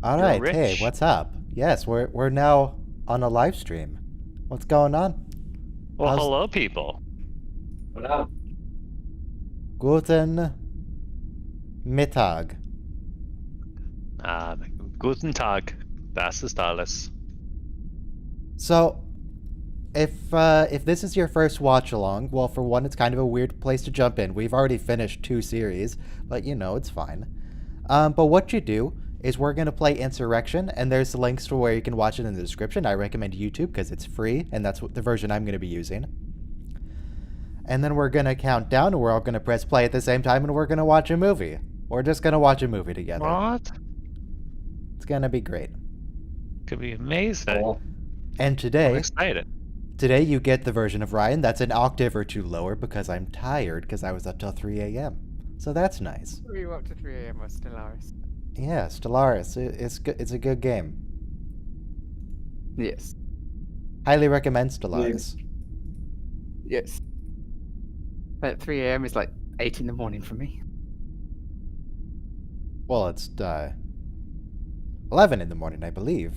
All You're right, hey, rich. what's up? Yes, we're now on a live stream. What's going on? Well, How's hello, people. What up? Guten Mittag? Uh, Guten Tag. Das ist alles. So, if this is your first watch along, well, for one, it's kind of a weird place to jump in. We've already finished 2 series, but you know it's fine. But what you do is we're gonna play Insurrection, and there's links to where you can watch it in the description. I recommend YouTube because it's free, and that's the version I'm gonna be using. And then we're gonna count down, and we're all gonna press play at the same time, and we're gonna watch a movie. We're just gonna watch a movie together. What? It's gonna be great. Could be amazing. Cool. And I'm today excited. you get the version of Ryan that's an octave or two lower because I'm tired because I was up till 3 a.m. So that's nice. We were up to 3 a.m. with Stellaris. Yeah, Stellaris. It's good. It's a good game. Yes. Highly recommend Stellaris. Yes. But 3 a.m. is like 8 in the morning for me. Well, it's 11 in the morning, I believe.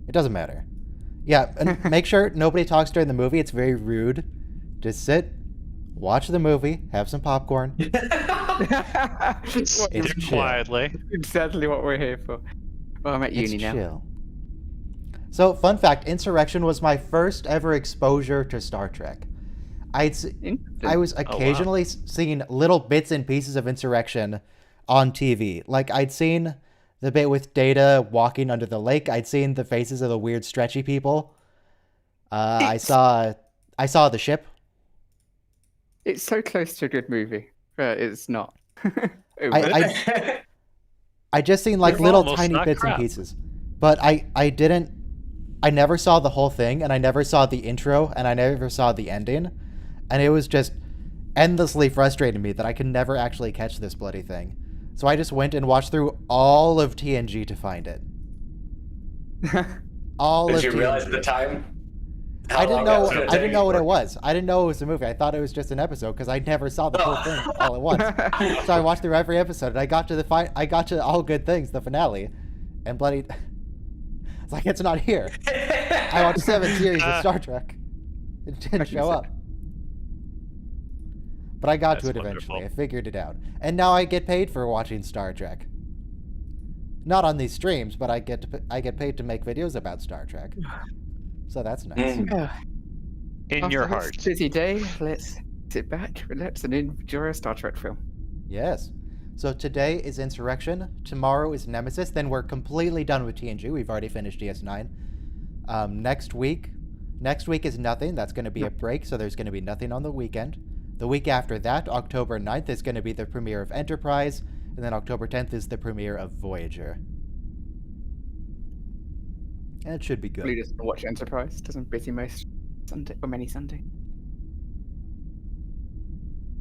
It doesn't matter. Yeah, and make sure nobody talks during the movie. It's very rude. Just sit, watch the movie, have some popcorn. Sit It's chill. quietly. Exactly what we're here for. Well, I'm at It's uni now. chill. So, fun fact: Insurrection was my first ever exposure to Star Trek. I was wow. occasionally seeing little bits and pieces of Insurrection on TV. Like I'd seen the bit with Data walking under the lake. I'd seen the faces of the weird stretchy people. I saw the ship. It's so close to a good movie, but it's not. I just seen like You're little almost tiny not bits crap. and pieces. But I never saw the whole thing, and I never saw the intro, and I never saw the ending. And it was just endlessly frustrating me that I could never actually catch this bloody thing. So I just went and watched through all of TNG to find it. All Did of you TNG. realize at the time? I didn't know. I didn't know what it was. I didn't know it was a movie. I thought it was just an episode because I never saw the whole thing all at once. So I watched through every episode, and I got to I got to All Good Things, the finale, and bloody, it's like it's not here. I watched 7 series of Star Trek. It didn't show up. But I got to That's it eventually. wonderful. I figured it out, and now I get paid for watching Star Trek. Not on these streams, but I get paid to make videos about Star Trek. So that's nice. In After your this heart. busy day, let's sit back, relax, and enjoy a Star Trek film. Yes. So today is Insurrection. Tomorrow is Nemesis. Then we're completely done with TNG. We've already finished DS9. Next week is nothing. That's going to be a break, so there's going to be nothing on the weekend. The week after that, October 9th, is going to be the premiere of Enterprise, and then October 10th is the premiere of Voyager. And it should be good. Blue doesn't watch Enterprise. Doesn't busy most Sunday or many Sunday.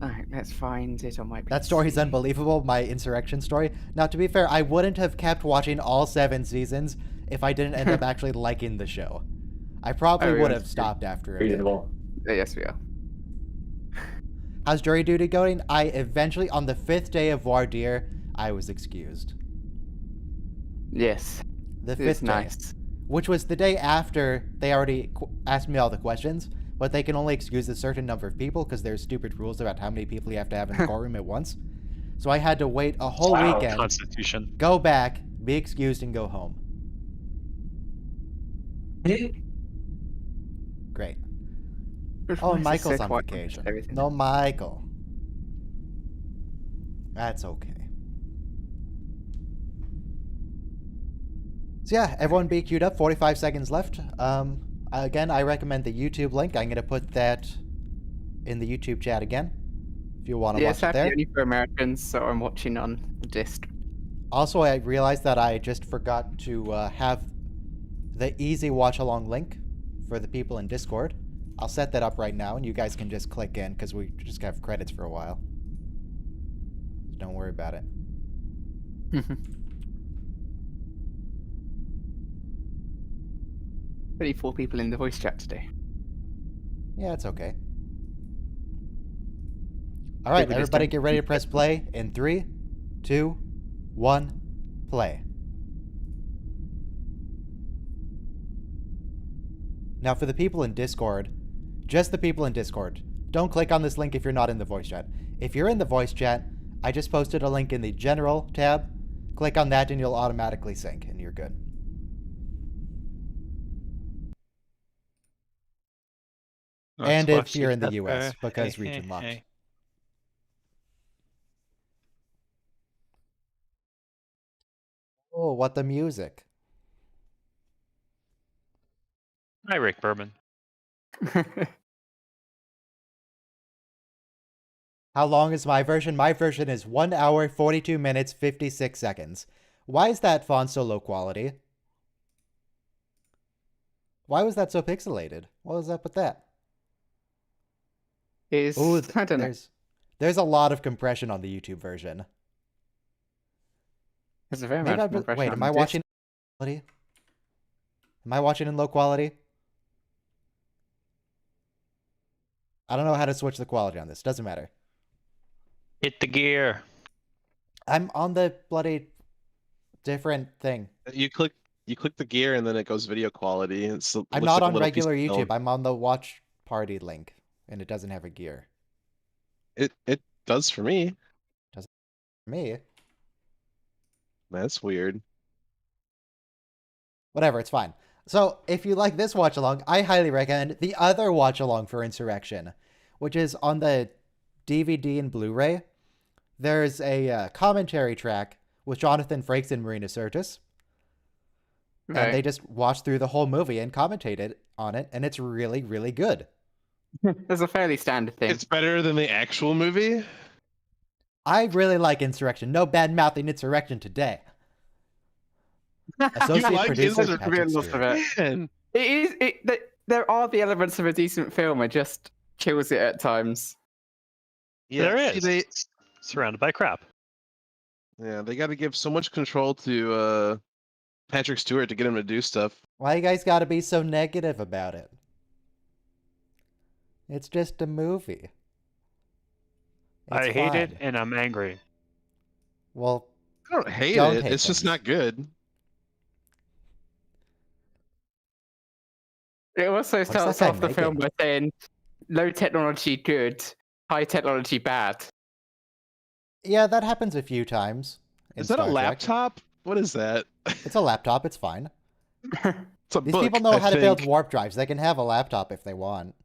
Alright, let's find it on my PC. That story's unbelievable, my Insurrection story. Now, to be fair, I wouldn't have kept watching all 7 seasons if I didn't end up actually liking the show. I probably Oh, yeah, would have that's stopped after a bit. Reasonable. Yes, we are. How's jury duty going? I eventually, on the 5th day of voir dire, I was excused. Yes. The 5th It's day. nice. Which was the day after they already asked me all the questions, but they can only excuse a certain number of people because there's stupid rules about how many people you have to have in the courtroom at once. So I had to wait a whole Wow. weekend, Constitution. go back, be excused, and go home. Great. Oh, Nice, Michael's so on quiet, vacation. everything. No, Michael. That's okay. So yeah, everyone be queued up. 45 seconds left. Again, I recommend the YouTube link. I'm gonna put that in the YouTube chat again, if you want to Yeah, watch it sadly there. only for Americans, so I'm watching on the disc. Also, I realized that I just forgot to have the easy watch along link for the people in Discord. I'll set that up right now, and you guys can just click in because we just have credits for a while. So don't worry about it. 34 people in the voice chat today. Yeah, it's okay. All right, everybody get ready to press play in 3, 2, 1, play. Now, for the people in Discord, just the people in Discord, don't click on this link if you're not in the voice chat. If you're in the voice chat, I just posted a link in the General tab. Click on that and you'll automatically sync, and you're good. And if you're in the US, because region locked. Oh, what the music. Hi, Rick Berman. How long is my version? My version is 1 hour, 42 minutes, 56 seconds. Why is that font so low quality? Why was that so pixelated? What was up with that? I don't know. There's a lot of compression on the YouTube version. There's a very much compression. Wait, am I watching quality? Am I watching in low quality? I don't know how to switch the quality on this. Doesn't matter. Hit the gear. I'm on the bloody different thing. You click the gear and then it goes video quality. I'm not on regular YouTube. I'm on the watch party link, and it doesn't have a gear. It does for me. Doesn't for me. That's weird. Whatever, it's fine. So if you like this watch along, I highly recommend the other watch along for Insurrection, which is on the DVD and Blu-ray. There's a commentary track with Jonathan Frakes and Marina Sirtis. Right. And they just watched through the whole movie and commentated on it, and it's really, really good. There's a fairly standard thing. It's better than the actual movie. I really like Insurrection. No bad-mouthing Insurrection today. Associate like producer Insurrection? Patrick Stewart. Man. There are the elements of a decent film. It just kills it at times. Yeah, There is. They, Surrounded by crap. yeah, they got to give so much control to Patrick Stewart to get him to do stuff. Why you guys gotta be so negative about it? It's just a movie. I It's hate it fine. and I'm angry. Well, I don't hate Don't it. hate It's just things. not good. It also that starts guy off the film making? by saying low technology good, high technology bad. yeah, that happens a few times. in Is that a Star Trek. laptop? What is that? It's a laptop. It's fine. It's a These book, people know I how to build think. warp drives. They can have a laptop if they want.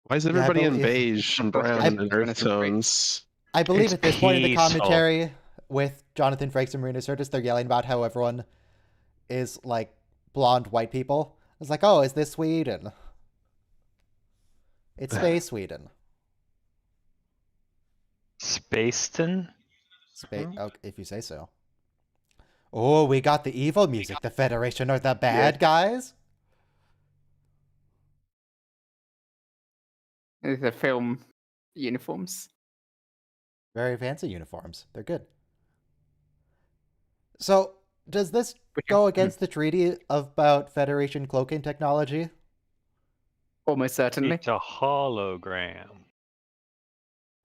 Why is everybody in believe- beige and brown and earth tones? I believe It's at this point in the peaceful. commentary with Jonathan Frakes and Marina Sirtis, they're yelling about how everyone is like blonde white people. It's like, oh, is this Sweden? It's Space Sweden. Spaceden? Oh, if you say so. Oh, we got the evil music. The Federation are the bad guys? The film uniforms. Very fancy uniforms. They're good. So, does this go against the treaty about Federation cloaking technology? Almost certainly. It's a hologram.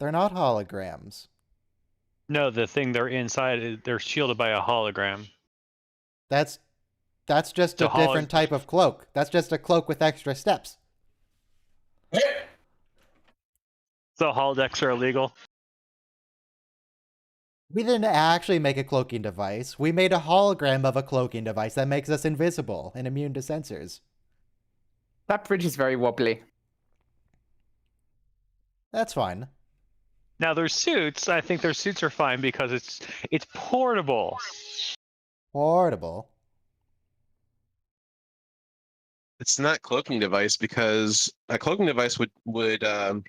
They're not holograms. No, the thing they're inside, they're shielded by a hologram. That's just a So different type of cloak. That's just a cloak with extra steps. So holodecks are illegal? We didn't actually make a cloaking device. We made a hologram of a cloaking device that makes us invisible and immune to sensors. That bridge is very wobbly. That's fine. Now their suits, I think their suits are fine because it's portable. Portable. It's not cloaking device because a cloaking device would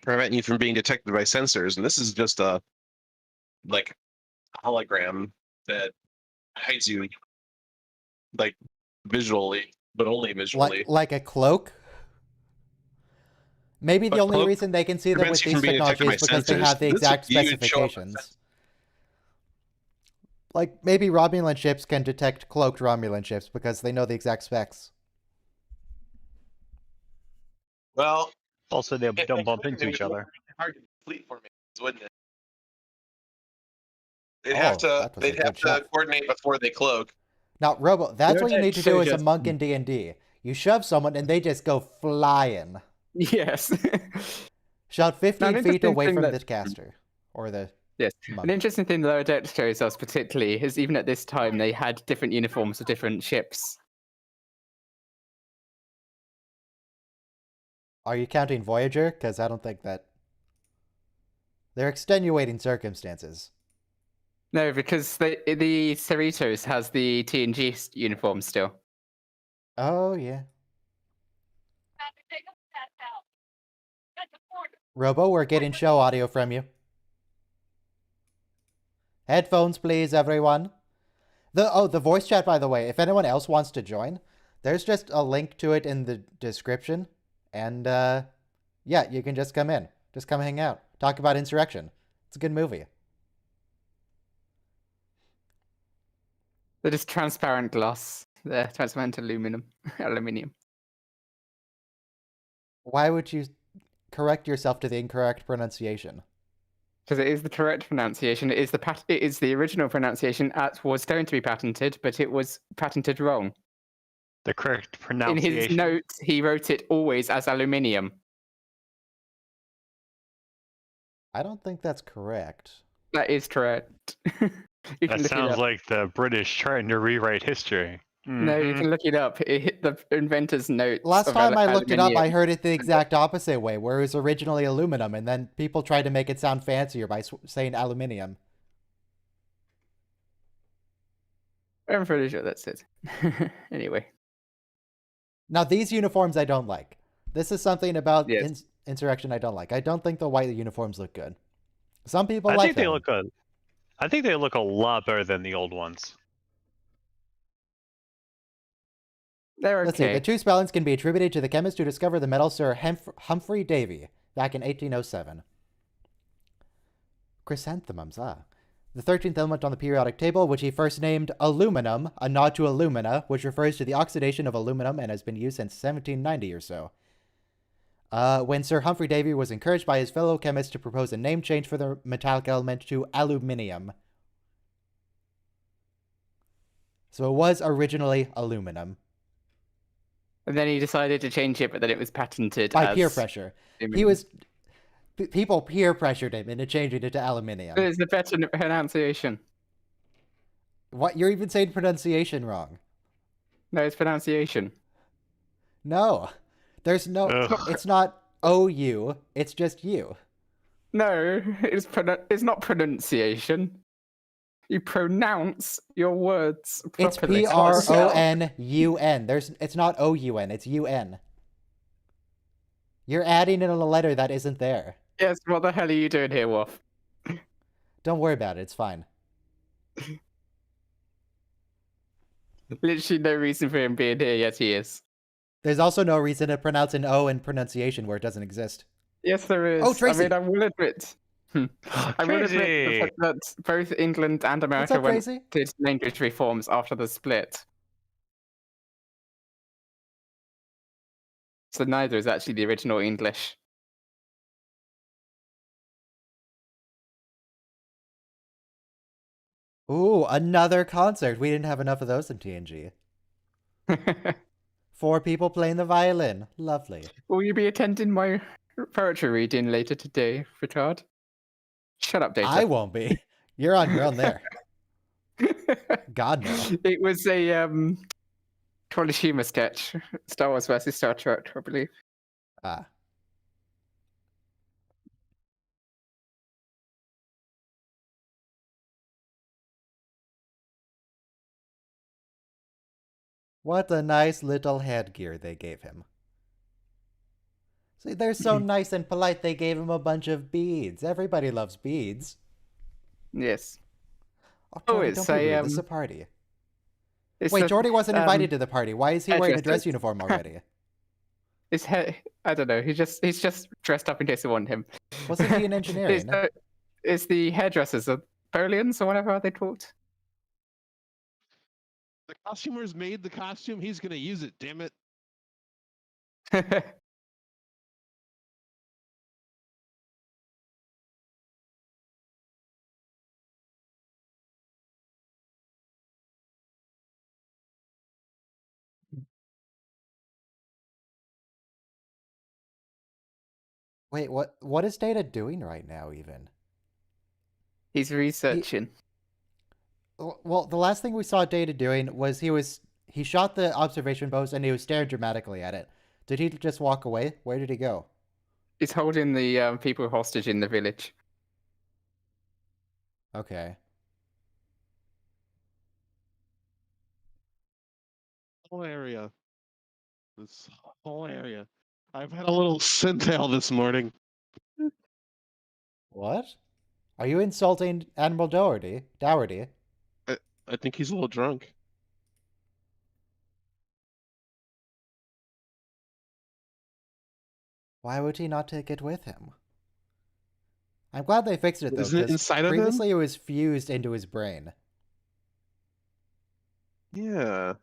prevent you from being detected by sensors, and this is just a hologram that hides you like visually, but only visually. Like a cloak? Maybe the But only cloak reason they can see them with prevents you these from being detected technologies is by because they sensors. have the This exact would- you would show up with specifications. Like, maybe Romulan ships can detect cloaked Romulan ships because they know the exact specs. Well, Also, they if don't they bump could, into it each would other. be hard to complete formations, wouldn't it? They'd have Oh, to. that was a They'd have good shot. to coordinate before they cloak. Now, Robo, that's what you need to do as a just- monk in D&D. You shove someone and they just go flying. Yes. Shot 15 Now, an feet interesting away thing from that- the caster. Or the Yes. monk. An interesting thing that Lower Deck shows us particularly is even at this time they had different uniforms for different ships. Are you counting Voyager? Because I don't think that... They're extenuating circumstances. No, because the Cerritos has the TNG uniform still. Oh, yeah. Robo, we're getting show audio from you. Headphones, please, everyone. The voice chat, by the way, if anyone else wants to join, there's just a link to it in the description. And, yeah, you can just come in. Just come hang out. Talk about Insurrection. It's a good movie. They're just transparent glass. They're transparent aluminium. Why would you correct yourself to the incorrect pronunciation? Because it is the correct pronunciation. It is the original pronunciation as was going to be patented, but it was patented wrong. The correct In pronunciation. his notes, he wrote it always as aluminium. I don't think that's correct. That is correct. You can That look it sounds up. like the British trying to rewrite history. No, you Mhm. can look it up. It hit the inventor's notes. Last of time I looked it up, I aluminium. heard it the exact opposite way, where it was originally aluminum, and then people tried to make it sound fancier by saying aluminium. I'm pretty sure that's it. Anyway. Now, these uniforms I don't like. This is something about Yes. Insurrection I don't like. I don't think the white uniforms look good. Some people I like think they them. look good. I think they look a lot better than the old ones. They're okay. Let's see. The two spellings can be attributed to the chemist who discovered the metal Sir Humphrey Davy back in 1807. Chrysanthemums, ah. The 13th element on the periodic table, which he first named aluminum, a nod to alumina, which refers to the oxidation of aluminum and has been used since 1790 or so. When Sir Humphrey Davy was encouraged by his fellow chemists to propose a name change for the metallic element to aluminium. So it was originally aluminum. And then he decided to change it, but then it was patented By as peer pressure. He was... people peer pressured him into changing it to aluminium. It's the better pronunciation. What? You're even saying pronunciation wrong. No, it's pronunciation. No. There's no... Ugh. It's not OU. It's just you. No, it's not pronunciation. You pronounce your words It's properly. PRONUN. It's not OUN. It's UN. You're adding in a letter that isn't there. Yes, what the hell are you doing here, Wolf? Don't worry about it. It's fine. Literally no reason for him being here, yet he is. There's also no reason to pronounce an O in pronunciation where it doesn't exist. Yes, there is. Oh, Tracy! I mean, I will admit. I will admit the Tracy! fact that both England and What's America up, went Tracy? did language reforms after the split. So neither is actually the original English. Ooh, another concert. We didn't have enough of those in TNG. 4 people playing the violin. Lovely. Will you be attending my poetry reading later today, Richard? Shut up, Data. I won't be. You're on your own there. God, no. It was a college humor sketch. Star Wars versus Star Trek, I believe. Ah. What a nice little headgear they gave him. See, they're so nice and polite, they gave him a bunch of beads. Everybody loves beads. Yes. Oh, Jordy, it's don't be a, rude. This is a party. It's Wait, a, Jordy wasn't invited to the party. Why is he wearing a dress hairdressers. uniform already? I don't know. He's just dressed up in case they want him. Wasn't he in engineering? It's the hairdressers, the Bolians or whatever they called. The costumer's made the costume. He's gonna use it. Damn it. Wait, what is Data doing right now, even? He's researching. Well, the last thing we saw Data doing was he shot the observation post and he was staring dramatically at it. Did he just walk away? Where did he go? He's holding the people hostage in the village. Okay. Whole area. This whole area. I've had a little synthale this morning. What? Are you insulting Admiral Dougherty? Dougherty? I think he's a little drunk. Why would he not take it with him? I'm glad they fixed it though, Isn't it because inside of him? previously it was fused into his brain. Yeah.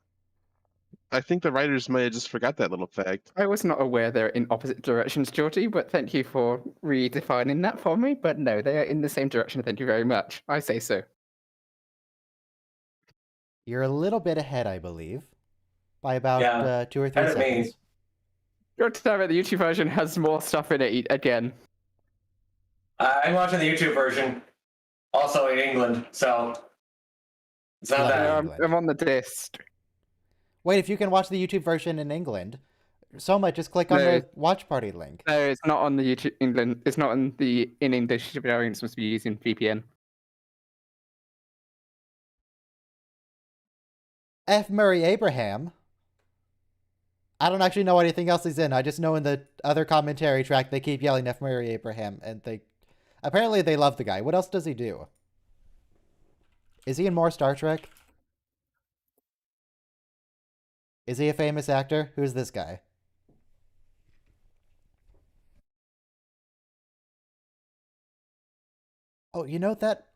I think the writers might have just forgot that little fact. I was not aware they're in opposite directions, Georgie, but thank you for redefining that for me. But no, they are in the same direction. Thank you very much. I say so. You're a little bit ahead, I believe, by about Yeah, 2 or 3 ahead of me. seconds. God damn it, the YouTube version has more stuff in it again. I'm watching the YouTube version, also in England, so it's not Bloody bad. Yeah, England. I'm on the disc. Wait, if you can watch the YouTube version in England, Soma, just click on No. the watch party link. No, it's not on the YouTube England. It's not on the in English variant. It's must be using VPN. F. Murray Abraham. I don't actually know anything else he's in. I just know in the other commentary track they keep yelling F. Murray Abraham, and apparently they love the guy. What else does he do? Is he in more Star Trek? Is he a famous actor? Who's this guy? Oh, you know that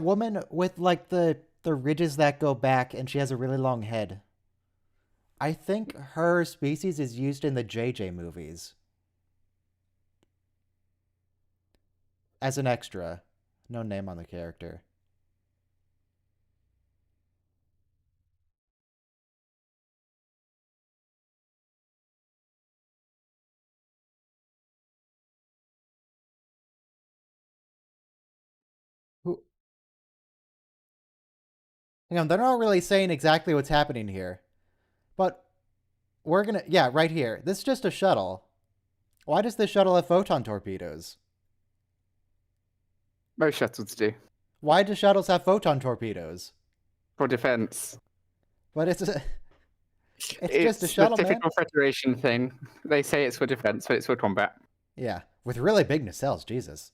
woman with like the ridges that go back and she has a really long head. I think her species is used in the JJ movies as an extra. No name on the character. Who? Hang on, they're not really saying exactly what's happening here. But we're gonna, yeah, right here. This is just a shuttle. Why does this shuttle have photon torpedoes? Most shuttles do Why do shuttles have photon torpedoes? for defense. But it's just a shuttle, the man. typical Federation thing. They say it's for defense, but it's for combat. Yeah, with really big nacelles, Jesus.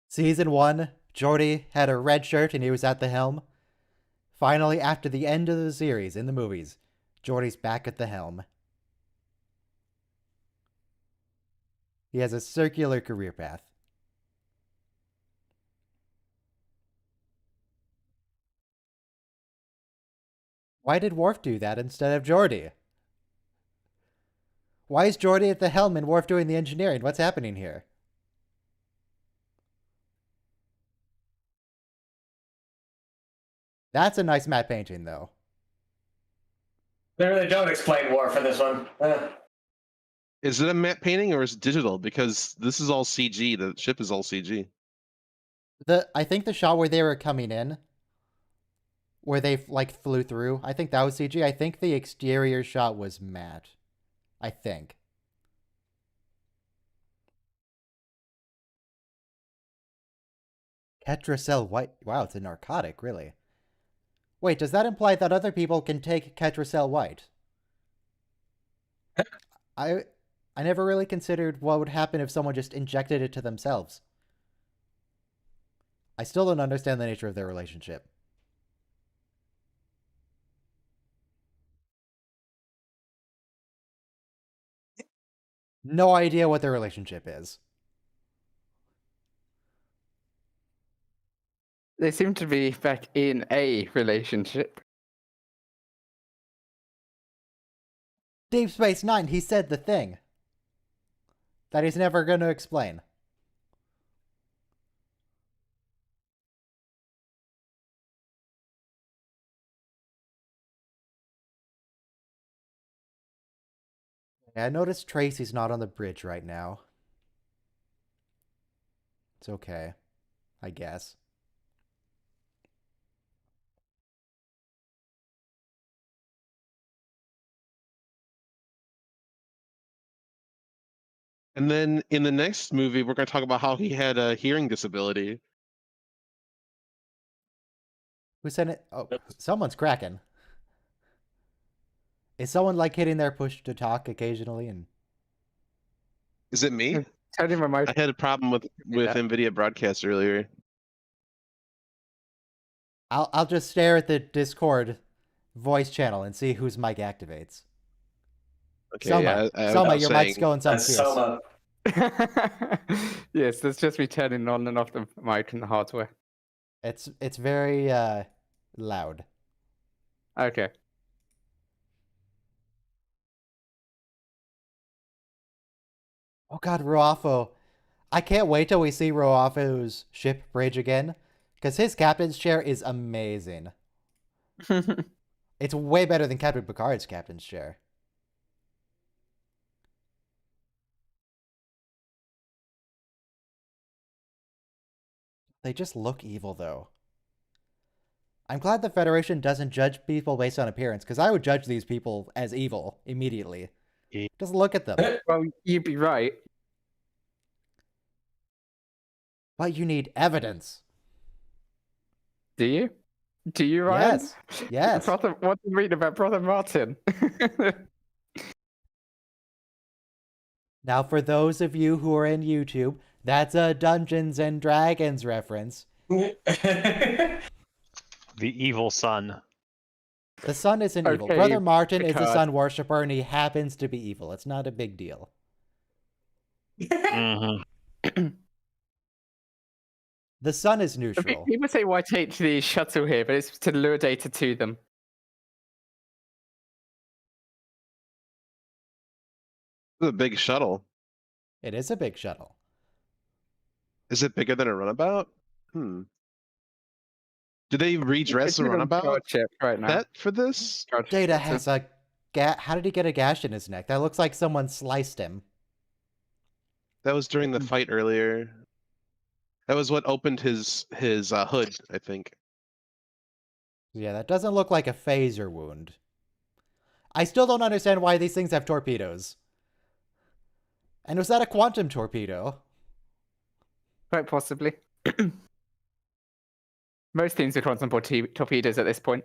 Season 1, Geordi had a red shirt and he was at the helm. Finally, after the end of the series in the movies, Geordi's back at the helm. He has a circular career path. Why did Worf do that instead of Geordi? Why is Geordi at the helm and Worf doing the engineering? What's happening here? That's a nice matte painting, though. They really don't explain war for this one. Is it a matte painting or is it digital? Because this is all CG. The ship is all CG. I think the shot where they were coming in, where they like flew through, I think that was CG. I think the exterior shot was matte. I think. Ketracel white. Wow, it's a narcotic, really. Wait, does that imply that other people can take Ketracel white? I never really considered what would happen if someone just injected it to themselves. I still don't understand the nature of their relationship. No idea what their relationship is. They seem to be back in a relationship. Deep Space Nine, he said the thing that he's never going to explain. I noticed Tracy's not on the bridge right now. It's okay, I guess. And then in the next movie, we're going to talk about how he had a hearing disability. Who sent it? Oh, someone's cracking. Is someone like hitting their push to talk occasionally? And Is it me? Turning my mic. I had a problem with that. NVIDIA Broadcast earlier. I'll just stare at the Discord voice channel and see whose mic activates. Okay, Soma, yeah, I Soma, was your saying, mic's going some That's fierce. Soma. Yes, that's just me turning on and off the mic and the hardware. It's very loud. Okay. Oh God, Ruafo. I can't wait till we see Ruafo's ship bridge again, because his captain's chair is amazing. It's way better than Captain Picard's captain's chair. They just look evil, though. I'm glad the Federation doesn't judge people based on appearance, because I would judge these people as evil immediately. Yeah. Just look at them. Well, you'd be right. But you need evidence. Do you? Do you, Ryan? Yes. Yes. What do you read about Brother Martin? Now, for those of you who are in YouTube, that's a Dungeons and Dragons reference. The evil son. The sun isn't evil. Okay, Brother Martin is a Picard. sun worshiper, and he happens to be evil. It's not a big deal. Mm-hmm. The sun is neutral. People say why take the shuttle here, but it's to lure data to them. This is a big shuttle. It is a big shuttle. Is it bigger than a runabout? Do they redress a It's even runabout Picard ship right now. set for this? Picard Data ship. has a how did he get a gash in his neck? That looks like someone sliced him. That was during the fight earlier. That was what opened his hood, I think. Yeah, that doesn't look like a phaser wound. I still don't understand why these things have torpedoes. And was that a quantum torpedo? Quite possibly. Most things are quantum torpedoes at this point.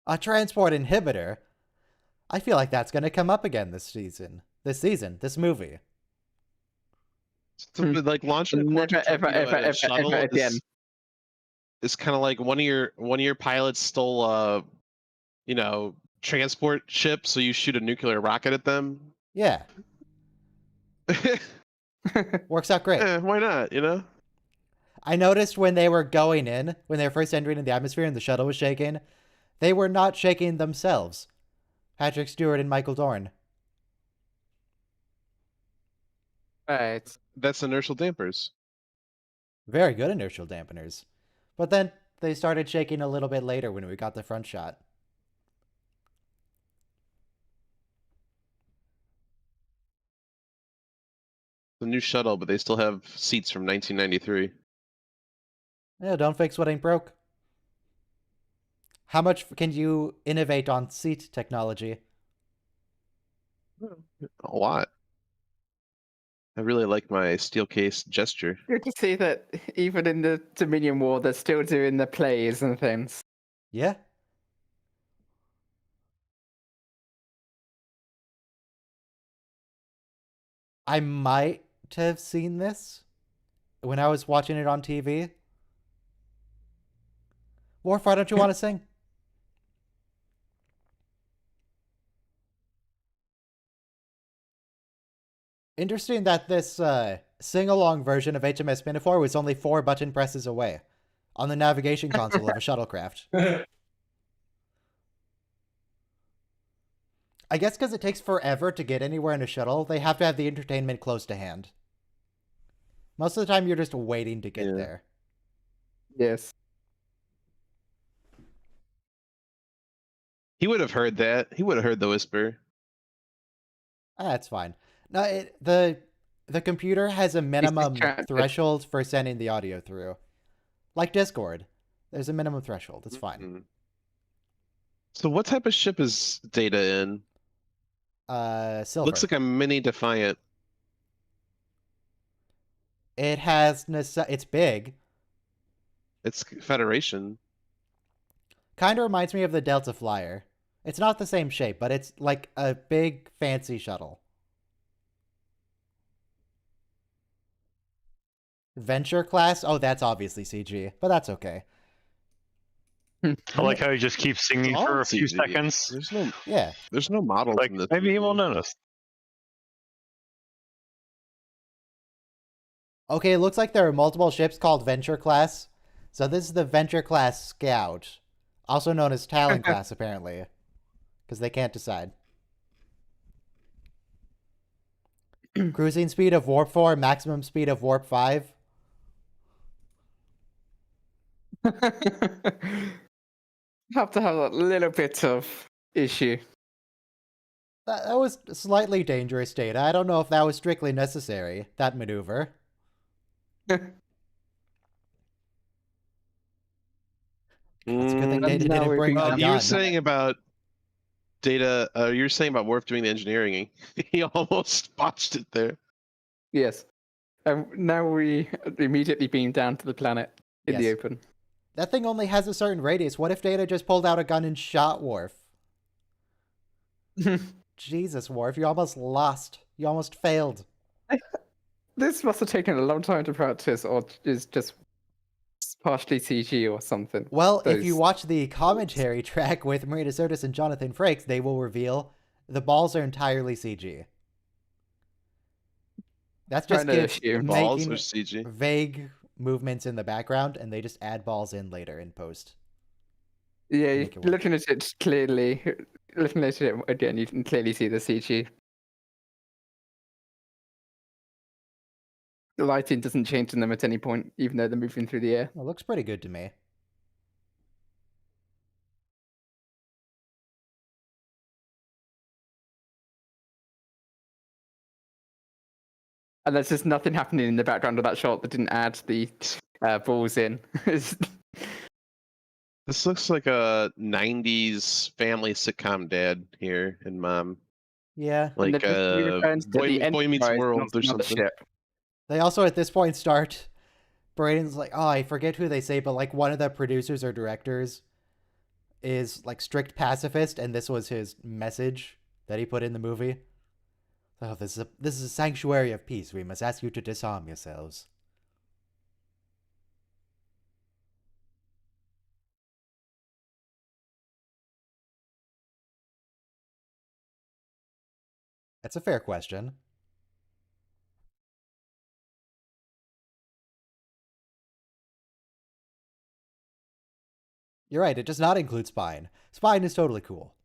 A transport inhibitor? I feel like that's going to come up again this season. This movie. So, like launching a quantum Never, ever, torpedo ever, at a ever, shuttle ever again. is kind of like one of your pilots stole a transport ship, so you shoot a nuclear rocket at them. Yeah, works out great. Why not? I noticed when they were going in, when they were first entering in the atmosphere and the shuttle was shaking, they were not shaking themselves. Patrick Stewart and Michael Dorn. Right. That's inertial dampers. Very good inertial dampeners. But then they started shaking a little bit later when we got the front shot. The new shuttle, but they still have seats from 1993. Yeah, don't fix what ain't broke. How much can you innovate on seat technology? A lot. I really like my steel case gesture. Good to see that even in the Dominion War, they're still doing the plays and things. Yeah. I might have seen this when I was watching it on TV. Worf, why don't you want to sing? Interesting that this sing-along version of HMS Pinafore was only 4 button presses away on the navigation console of a shuttlecraft. I guess because it takes forever to get anywhere in a shuttle, they have to have the entertainment close to hand. Most of the time, you're just waiting to get there. Yes. He would have heard that. He would have heard the whisper. That's fine. No, the computer has a minimum distracted. threshold for sending the audio through. Like Discord. There's a minimum threshold. It's fine. Mhm. So what type of ship is Data in? Silver. Looks like a mini Defiant. It has it's big. It's Federation. Kind of reminds me of the Delta Flyer. It's not the same shape, but it's like a big fancy shuttle. Venture class? Oh, that's obviously CG, but that's okay. I like how he just keeps singing It's all for a few CG. seconds. There's no models Like in this. maybe he movie. won't notice. Okay, it looks like there are multiple ships called Venture class. So this is the Venture class Scout, also known as Talon class, apparently, because they can't decide. Cruising speed of warp 4, maximum speed of warp 5. Have to have a little bit of issue. That was slightly dangerous, Data. I don't know if that was strictly necessary, that maneuver. It's a good thing Mm, Data now didn't we've bring been the done. you were gun. saying about Data. You were saying about Worf doing the engineering. He almost botched it there. Yes. Now we immediately beam down to the planet in the Yes. open. That thing only has a certain radius. What if Data just pulled out a gun and shot Worf? Jesus, Worf, you almost lost. You almost failed. This must have taken a long time to practice, or is just partially CG or something. Well, if you Those- watch the commentary track with Marina Sirtis and Jonathan Frakes, they will reveal the balls are entirely CG. That's just Trying to kids assume. Balls making or CG? vague movements in the background, and they just add balls in later in post. Yeah, make it work. looking at it clearly, looking at it again, you can clearly see the CG. The lighting doesn't change in them at any point, even though they're moving through the air. It looks pretty good to me. And there's just nothing happening in the background of that shot that didn't add the balls in. This looks like a '90s family sitcom dad here and mom. Yeah. And Like they're just referring to the Boy Meets Enterprise, World not or another something. ship. They also at this point start. Braden's like, oh, I forget who they say, but like one of the producers or directors is like strict pacifist, and this was his message that he put in the movie. Oh, this is a sanctuary of peace. We must ask you to disarm yourselves. That's a fair question. You're right, it does not include Spine. Spine is totally cool.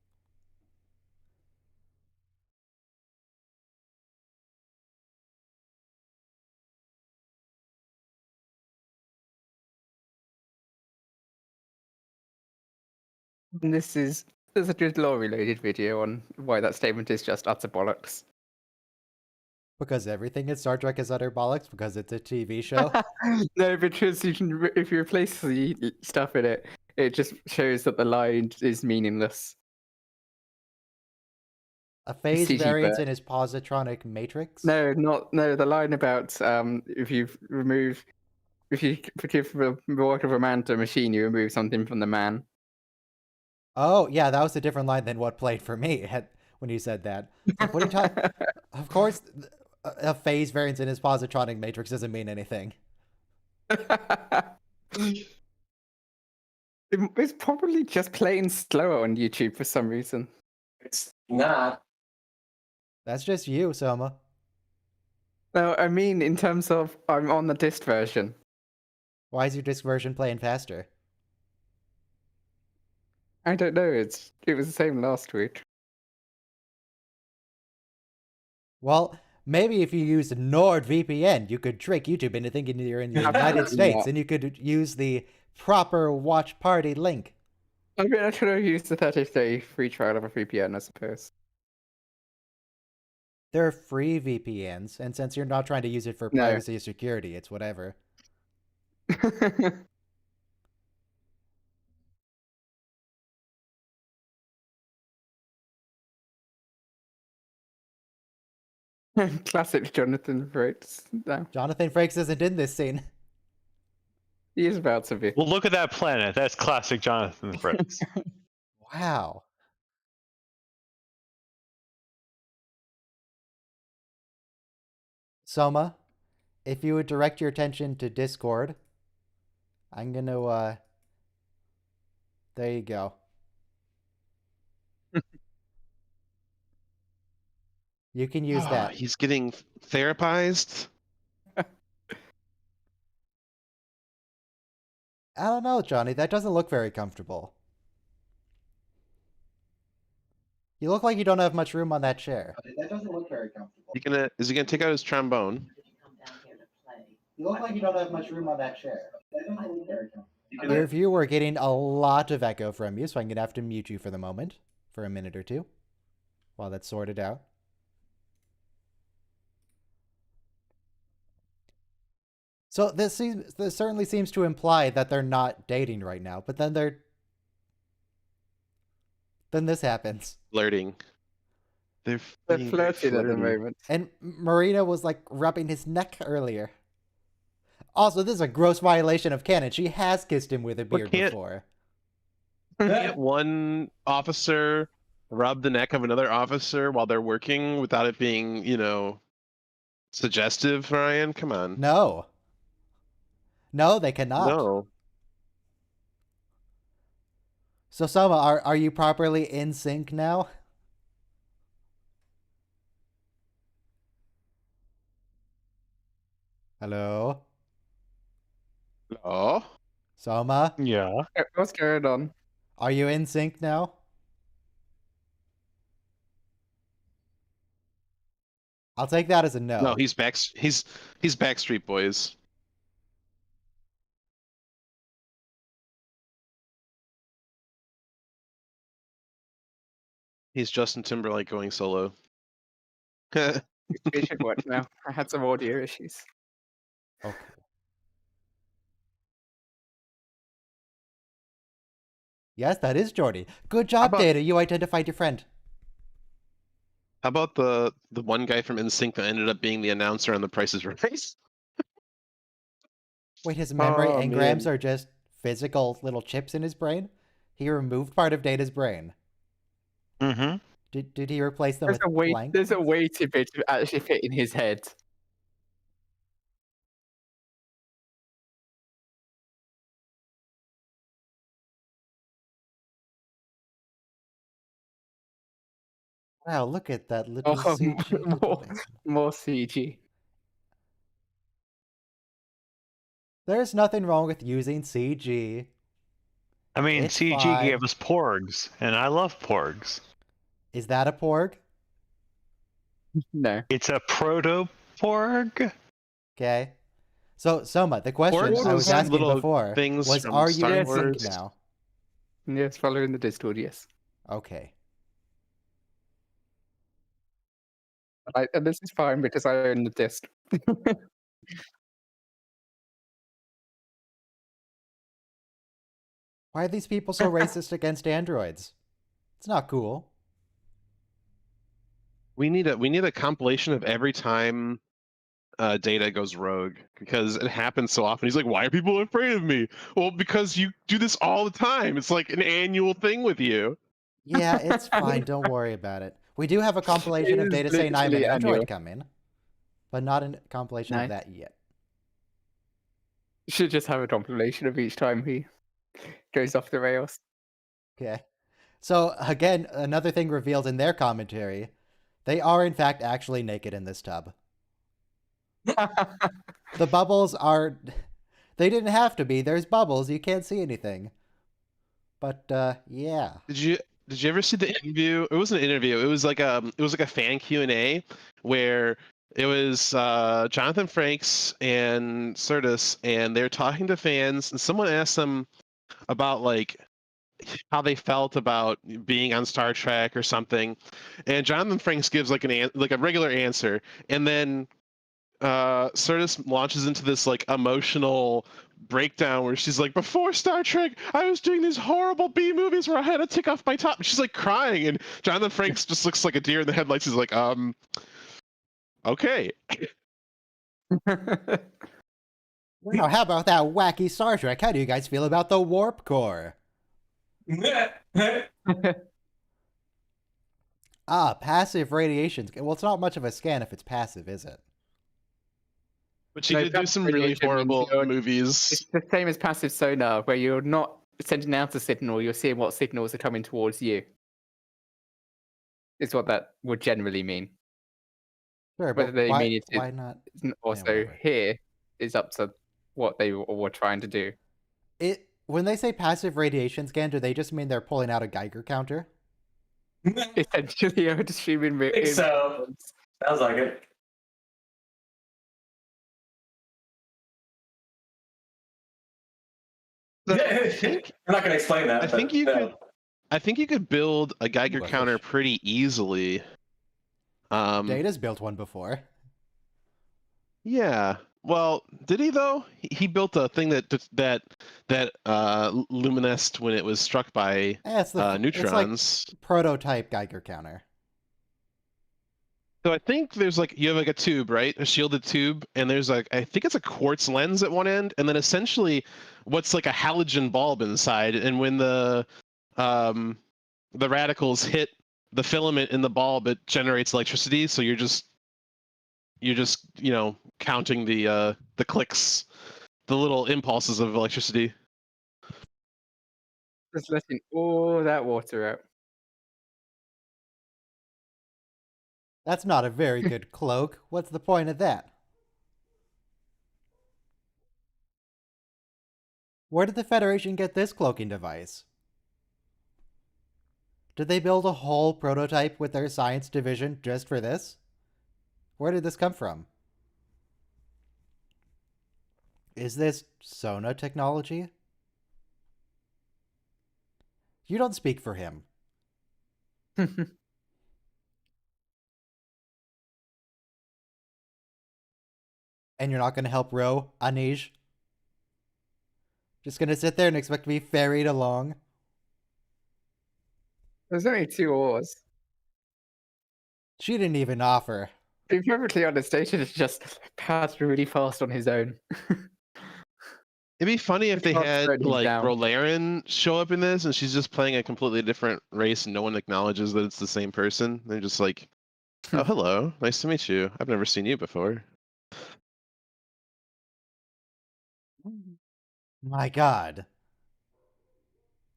And there's a good lore related video on why that statement is just utter bollocks. Because everything in Star Trek is utter bollocks because it's a TV show. No, because you can, if you replace the stuff in it, it just shows that the line is meaningless. A phase CG variance bird. in his positronic matrix? No, the line about if you give the work of a man to a machine, you remove something from the man. Oh, yeah, that was a different line than what played for me when you said that. Like, what are you talking? Of course, a phase variance in his positronic matrix doesn't mean anything. It's probably just plain slower on YouTube for some reason. It's not. That's just you, Soma. No, I mean in terms of I'm on the disc version. Why is your disc version playing faster? I don't know. It was the same last week. Well, maybe if you used NordVPN, you could trick YouTube into thinking you're in the United Absolutely States, not. and you could use the proper watch party link. I mean, I should have used the 30-day free trial of a VPN, I suppose. There are free VPNs, and since you're not trying to use it for No. privacy or security, it's whatever. Classic Jonathan Frakes. No, Jonathan Frakes isn't in this scene. he is about to be. Well, look at that planet. That's classic Jonathan Frakes. Wow. Soma, if you would direct your attention to Discord, I'm gonna, there you go. You can use that. He's getting therapized. I don't know, Johnny, that doesn't look very comfortable. You look like you don't have much room on that chair. That doesn't look very comfortable. Is he gonna take out his trombone? You look like you don't have much room on that chair. That doesn't look very comfortable. Dear viewer, we're getting a lot of echo from you, so I'm gonna have to mute you for the moment, for a minute or two, while that's sorted out. So this certainly seems to imply that they're not dating right now, but then then this happens. Flirting. They're flirting at the moment. And Marina was like rubbing his neck earlier. Also, this is a gross violation of canon. She has kissed him with a beard before. Can't one officer rub the neck of another officer while they're working without it being, suggestive, Ryan? Come on. No. No, they cannot. No. So, Soma, are you properly in sync now? Hello? Oh. Soma? Yeah. What's going on? Are you in sync now? I'll take that as a no. No, he's Backstreet Boys. He's Justin Timberlake going solo. We should watch now. I had some audio issues. Okay. Yes, that is Jordy. Good job, Data. You identified your friend. How about the one guy from NSYNC that ended up being the announcer on The Price is Right? Wait, his memory engrams man. are just physical little chips in his brain? He removed part of Data's brain. Mm-hmm. Did he replace them with blank? There's a way to be to actually fit in his head. Wow, look at that little Oh, CG. more CG. There's nothing wrong with using CG. I mean, It's CG fine. gave us porgs, and I love porgs. Is that a porg? No. It's a proto-porg. Okay. So, Soma, the question Porgs I was are asking little before things was, from are you Star in sync Wars. now? Yes, following the Discord, yes. Okay. And this is fine because I own the disc. Why are these people so racist against androids? It's not cool. We need a compilation of every time Data goes rogue, because it happens so often. He's like, "Why are people afraid of me?" Well, because you do this all the time. It's like an annual thing with you. Yeah, it's fine. Don't worry about it. We do have a compilation of It is Data saying I'm an literally android annual. coming, but not a compilation of Nice. that yet. You should just have a compilation of each time he goes off the rails. Okay. So, again, another thing revealed in their commentary, they are in fact actually naked in this tub. The bubbles are... They didn't have to be. There's bubbles. You can't see anything. But, yeah. Did you ever see the interview? It wasn't an interview. It was like a fan Q&A where it was Jonathan Frakes and Certus, and they're talking to fans, and someone asked them about like how they felt about being on Star Trek or something, and Jonathan Frakes gives like like a regular answer, and then Sirtis launches into this like emotional breakdown where she's like, before Star Trek, I was doing these horrible B movies where I had to take off my top. And she's like crying, and Jonathan Frakes just looks like a deer in the headlights. He's like, okay. Now, how about that wacky Star Trek? How do you guys feel about the warp core? Passive radiation. Well, it's not much of a scan if it's passive, is it? But she No, did do passive some really radiation means horrible you're- movies. It's the same as passive sonar, where you're not sending out a signal, you're seeing what signals are coming towards you. Is what that would generally mean. Sure, Whether but they why, mean it why not? also whatever. here is up to what they were trying to do. When they say passive radiation scan, do they just mean they're pulling out a Geiger counter? Essentially, I would assume in think so. Sounds like it. So I'm I think not gonna explain that. I but, think you no. could. I think you could build a Geiger Ooh, a counter fish. pretty easily. Data's built one before. Yeah. Well, did he though? He built a thing that luminesced when it was struck by It's like neutrons. prototype Geiger counter. So I think there's like you have like a tube, right? A shielded tube, and there's like I think it's a quartz lens at one end, and then essentially what's like a halogen bulb inside. And when the radicals hit the filament in the bulb, it generates electricity. So you're just counting the clicks, the little impulses of electricity. Just letting all that water out. That's not a very good cloak. What's the point of that? Where did the Federation get this cloaking device? Did they build a whole prototype with their science division just for this? Where did this come from? Is this Sona technology? You don't speak for him. And you're not going to help Ro, Anij? Just going to sit there and expect to be ferried along? There's only 2 oars. She didn't even offer. To be perfectly honest, Station is just padded really fast on his own. It'd be funny if they Can't had slow him like down. Rolaren show up in this, and she's just playing a completely different race, and no one acknowledges that it's the same person. They're just like, "Oh, hello, nice to meet you. I've never seen you before." My god.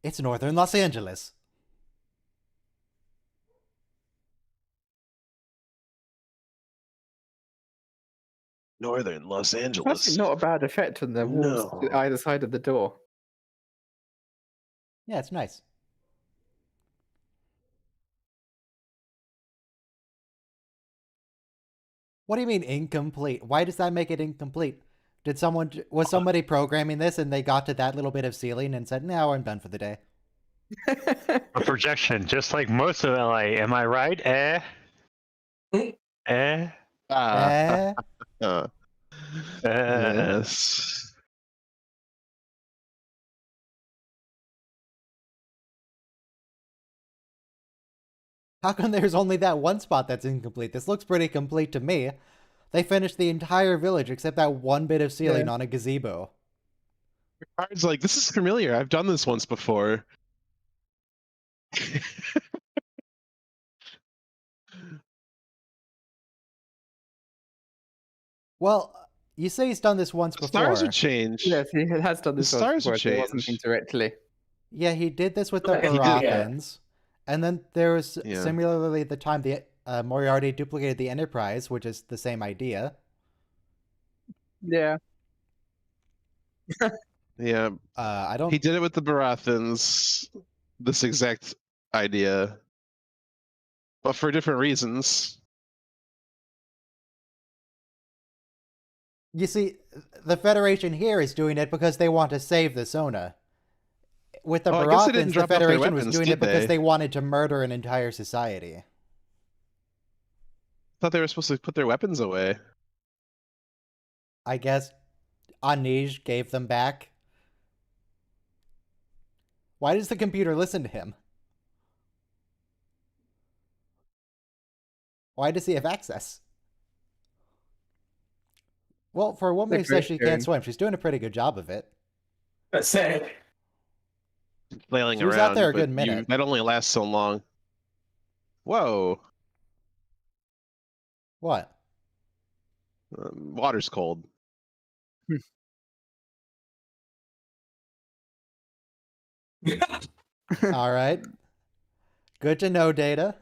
It's northern Los Angeles. Northern Los It's Angeles. actually not a bad effect on the walls No. either side of the door. Yeah, it's nice. What do you mean incomplete? Why does that make it incomplete? Was somebody programming this and they got to that little bit of ceiling and said, "No, I'm done for the day." A projection, just like most of LA. Am I right? Eh? Eh? Yes. How come there's only that one spot that's incomplete? This looks pretty complete to me. They finished the entire village except that one bit of ceiling on a gazebo. Picard's like, this is familiar. I've done this once before. Well, you say he's done this once before. Stars have changed. Yes, he has done this The once stars have before. It wasn't changed. indirectly. Yeah, he did this with the Yeah, he did, Barathans. And then there was Yeah. similarly the time the Moriarty duplicated the Enterprise, which is the same idea. Yeah. Yeah, I don't. he did it with the Barathans. This exact idea, but for different reasons. You see, the Federation here is doing it because they want to save the Sona. with the Oh, I guess they Barathans, didn't the drop off their Federation was weapons, doing did it because they? they wanted to murder an entire society. Thought they were supposed to put their weapons away. I guess Anij gave them back. Why does the computer listen to him? Why does he have access? Well, for a woman who says she can't swim, she's doing a pretty good job of it. That's it. Flailing She was around, out there a but good minute. that only lasts so long. Whoa. What? Water's cold. All right. Good to know, Data.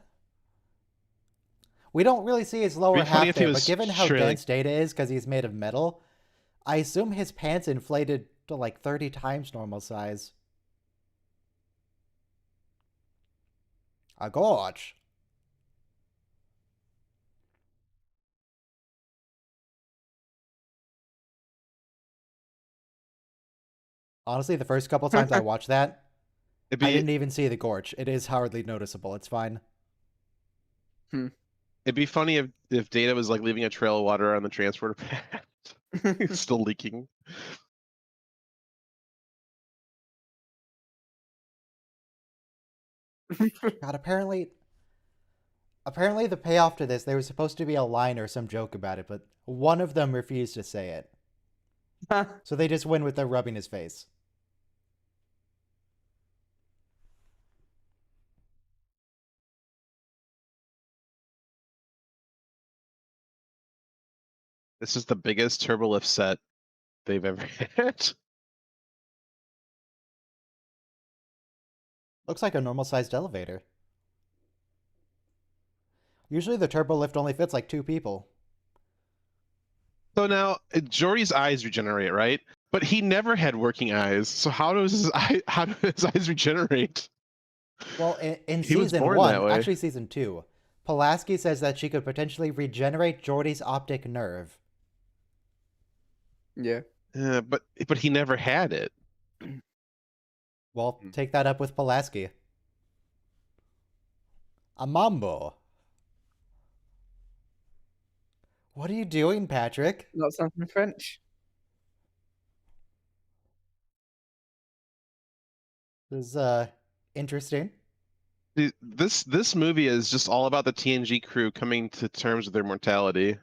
We don't really see his lower It'd be funny half if he there, but was given how sure, dense Data is because he's made of metal, I assume his pants inflated to like 30 times normal size. A gorge. Honestly, the first couple times I watched that, It'd I be didn't even see the gorge. It is hardly noticeable. It's fine. it'd be funny if Data was like leaving a trail of water on the transporter pad. It's still leaking. God, apparently the payoff to this, there was supposed to be a line or some joke about it, but one of them refused to say it. So they just went with the rubbing his face. This is the biggest turbolift set they've ever had. Looks like a normal-sized elevator. Usually the turbo lift only fits like 2 people. So now Jordy's eyes regenerate, right? But he never had working eyes. So how do his eyes regenerate? Well, in He was season born 1, that way. actually season 2, Pulaski says that she could potentially regenerate Geordi's optic nerve. Yeah. But he never had it. Well, take that up with Pulaski. A mambo. What are you doing, Patrick? Not something French. This is interesting. This movie is just all about the TNG crew coming to terms with their mortality,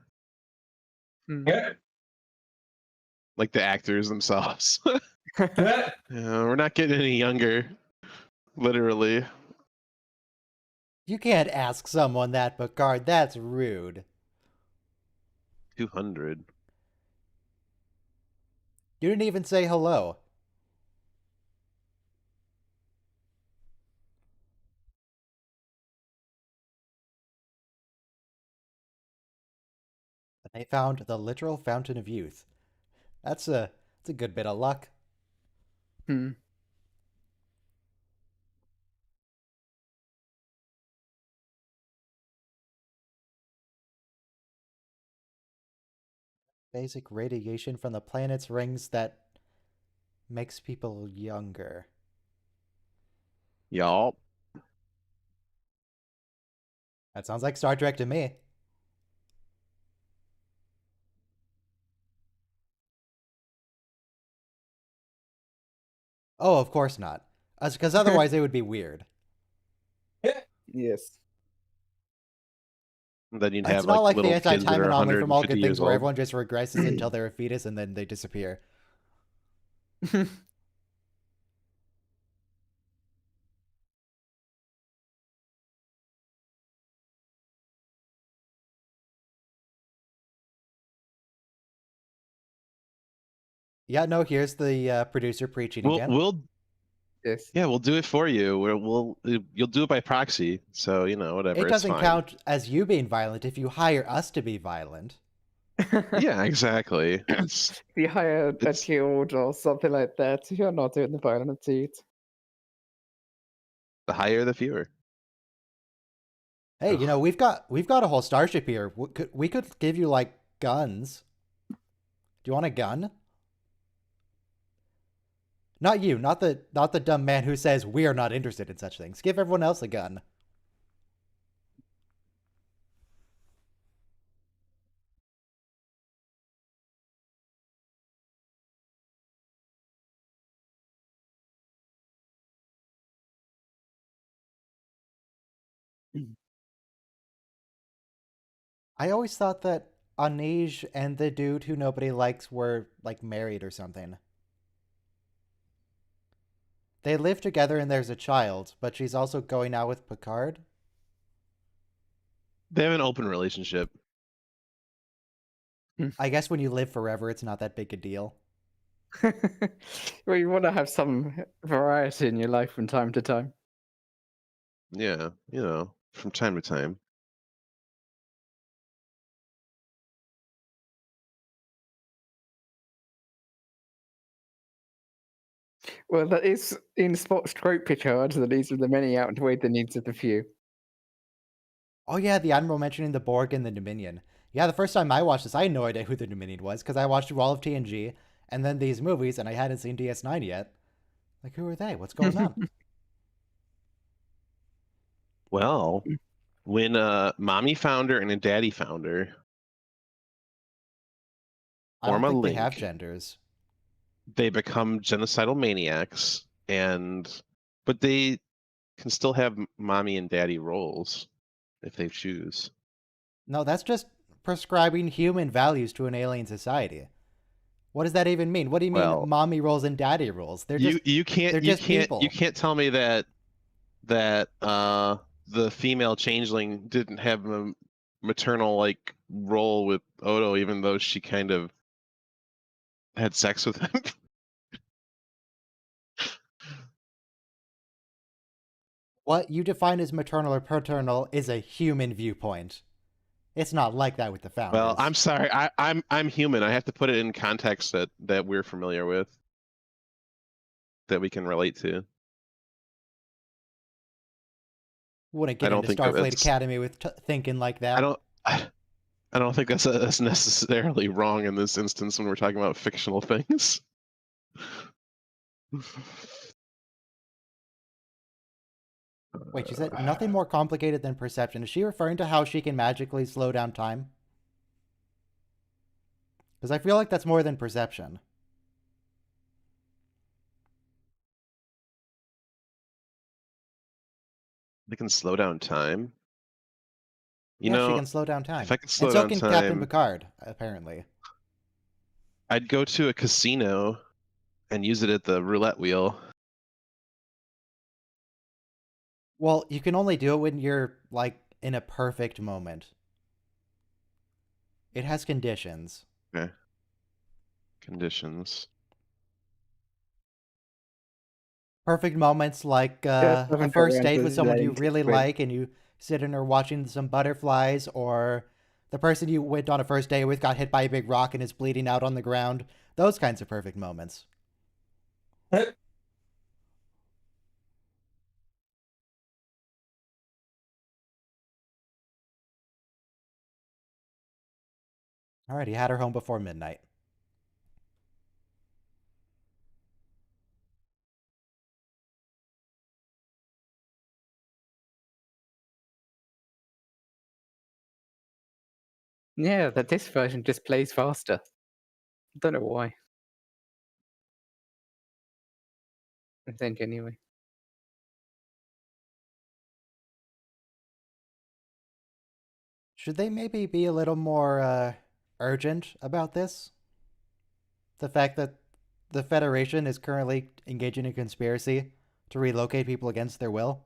Yeah. like the actors themselves. We're not getting any younger, literally. You can't ask someone that, Picard. That's rude. 200. You didn't even say hello. They found the literal fountain of youth. That's a good bit of luck. Basic radiation from the planet's rings that makes people younger. Y'all. That sounds like Star Trek to me. Oh, of course not. Because otherwise it would be weird. Yes. Then you'd It's have not like the little kids that anti-time are anomaly from All 150 Good years Things where old. everyone just regresses until they're a fetus and then they disappear. Yeah, no, here's the producer preaching again. Yes. We'll do it for you. You'll do it by proxy. So whatever. It it's doesn't fine. count as you being violent if you hire us to be violent. Yeah, exactly. If you hire a it's- guild or something like that, you're not doing the violent deed. The higher, the fewer. Hey, we've got a whole starship here. We could give you like guns. Do you want a gun? Not you, not the dumb man who says we are not interested in such things. Give everyone else a gun. I always thought that Anej and the dude who nobody likes were like married or something. They live together and there's a child, but she's also going out with Picard. They have an open relationship. I guess when you live forever, it's not that big a deal. Well, you want to have some variety in your life from time to time. Yeah, from time to time. Well, that is in Spock's trope, Picard. The needs of the many outweigh the needs of the few. Oh yeah, the Admiral mentioning the Borg and the Dominion. Yeah, the first time I watched this, I had no idea who the Dominion was because I watched through all of TNG and then these movies, and I hadn't seen DS9 yet. Like, who are they? What's going on? Well, when a mommy founder and a daddy founder I don't form a think they link, have genders. they become genocidal maniacs, but they can still have mommy and daddy roles if they choose. No, that's just prescribing human values to an alien society. What does that even mean? What do you mean, Well, mommy roles and daddy roles? They're just you can't they're you just can't people. you can't tell me that the female changeling didn't have a maternal like role with Odo, even though she kind of had sex with him. What you define as maternal or paternal is a human viewpoint. It's not like that with the founders. Well, I'm sorry. I'm human. I have to put it in context that we're familiar with, that we can relate to. Wouldn't I get don't into think Starfleet that's. Academy with thinking like that. I don't think that's necessarily wrong in this instance when we're talking about fictional things. Wait, she said nothing more complicated than perception. Is she referring to how she can magically slow down time? Because I feel like that's more than perception. They can slow down time. You Yeah, she know, can slow down time. if I could slow And so down can Captain time, Picard, apparently. I'd go to a casino and use it at the roulette wheel. Well, you can only do it when you're, like, in a perfect moment. It has conditions. Okay. Conditions. Perfect moments like Yeah, a haven't first around date to with someone that you really anticipate. like and you sit in there watching some butterflies, or the person you went on a first date with got hit by a big rock and is bleeding out on the ground. Those kinds of perfect moments. All right, he had her home before midnight. Yeah, that this version just plays faster. Don't know why. I think anyway. Should they maybe be a little more urgent about this? The fact that the Federation is currently engaging in a conspiracy to relocate people against their will?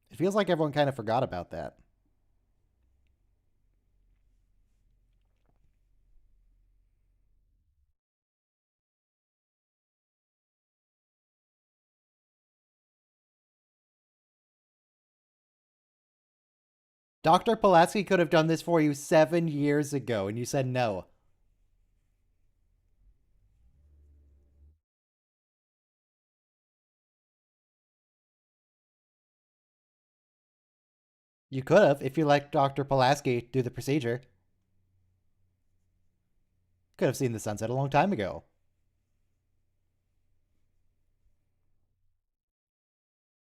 It feels like everyone kind of forgot about that. Dr. Pulaski could have done this for you 7 years ago, and you said no. You could have, if you let Dr. Pulaski do the procedure. Could have seen the sunset a long time ago.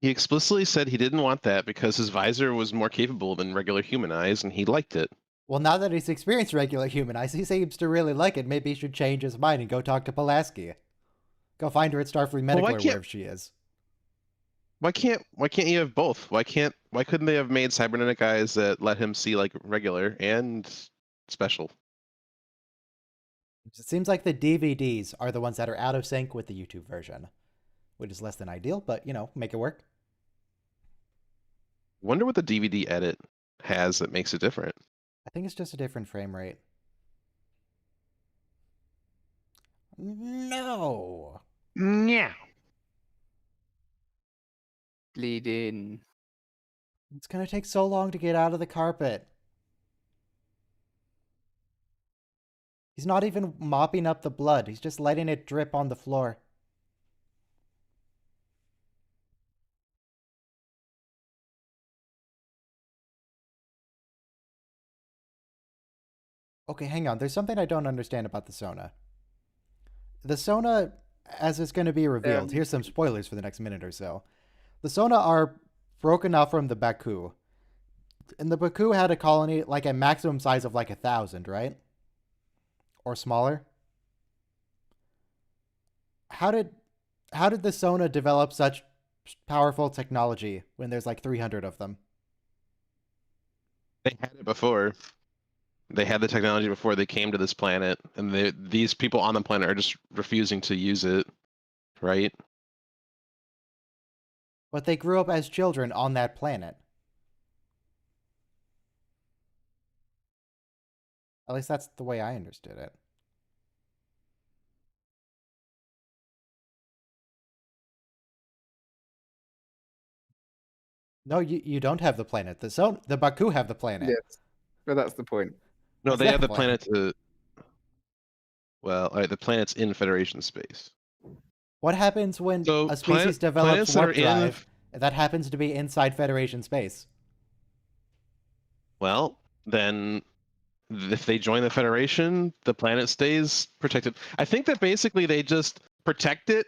He explicitly said he didn't want that because his visor was more capable than regular human eyes, and he liked it. Well, now that he's experienced regular human eyes, he seems to really like it. Maybe he should change his mind and go talk to Pulaski. Go find her at Starfleet Medical or wherever she is. Why can't you have both? Why couldn't they have made cybernetic eyes that let him see like regular and special? It seems like the DVDs are the ones that are out of sync with the YouTube version, which is less than ideal, but make it work. Wonder what the DVD edit has that makes it different. I think it's just a different frame rate. No. Yeah. Bleed in. It's gonna take so long to get out of the carpet. He's not even mopping up the blood. He's just letting it drip on the floor. Okay, hang on. There's something I don't understand about the Sona. The Sona, as it's going to be revealed, here's some spoilers for the next minute or so. The Sona are broken off from the Baku. And the Baku had a colony, like a maximum size of like 1,000, right? Or smaller? How did the Sona develop such powerful technology when there's like 300 of them? They had it before. They had the technology before they came to this planet, and these people on the planet are just refusing to use it, right? But they grew up as children on that planet. At least that's the way I understood it. No, you don't have the planet. The Baku have the planet. Yes, but that's the point. No, they have the Exactly. planet to. Well, all right, the planet's in Federation space. What happens when So a species develops planets that warp are in- drive that happens to be inside Federation space? Well, then if they join the Federation, the planet stays protected. I think that basically they just protect it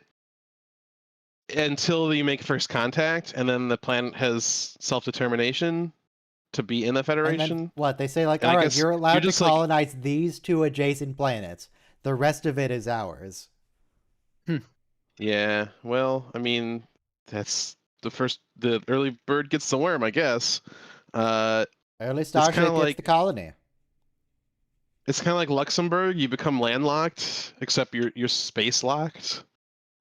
until you make first contact, and then the planet has self-determination to be in the And Federation. then what? They say like, And I all right, guess you're allowed you're to just, like- colonize these two adjacent planets. The rest of it is ours. Yeah, well, I mean, that's the early bird gets the worm, I guess. Early Starship kinda gets like- the colony. It's kind of like Luxembourg. You become landlocked, except you're space locked.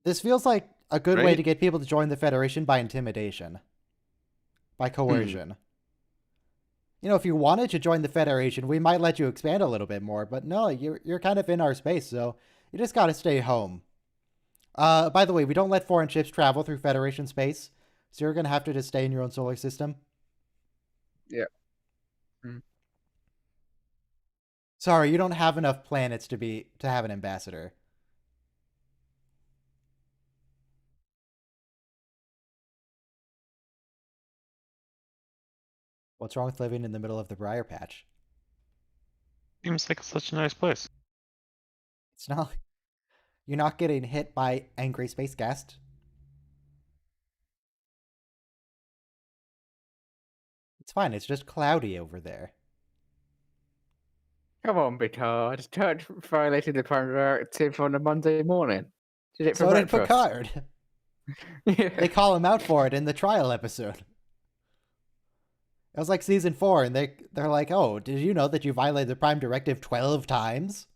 This feels like a good way Right? to get people to join the Federation by intimidation. By coercion. If you wanted to join the Federation, we might let you expand a little bit more, but no, you're kind of in our space, so you just gotta stay home. By the way, we don't let foreign ships travel through Federation space, so you're gonna have to just stay in your own solar system. Yeah. Mm. Sorry, you don't have enough planets to have an ambassador. What's wrong with living in the middle of the briar patch? Seems like such a nice place. It's not. You're not getting hit by angry space ghast. It's fine. It's just cloudy over there. Come on, Picard. Turret violated the Prime Directive on a Monday morning. Did it for So did breakfast. Picard. Yeah. They call him out for it in the trial episode. It was like season 4, and they're like, "Oh, did you know that you violated the Prime Directive 12 times?"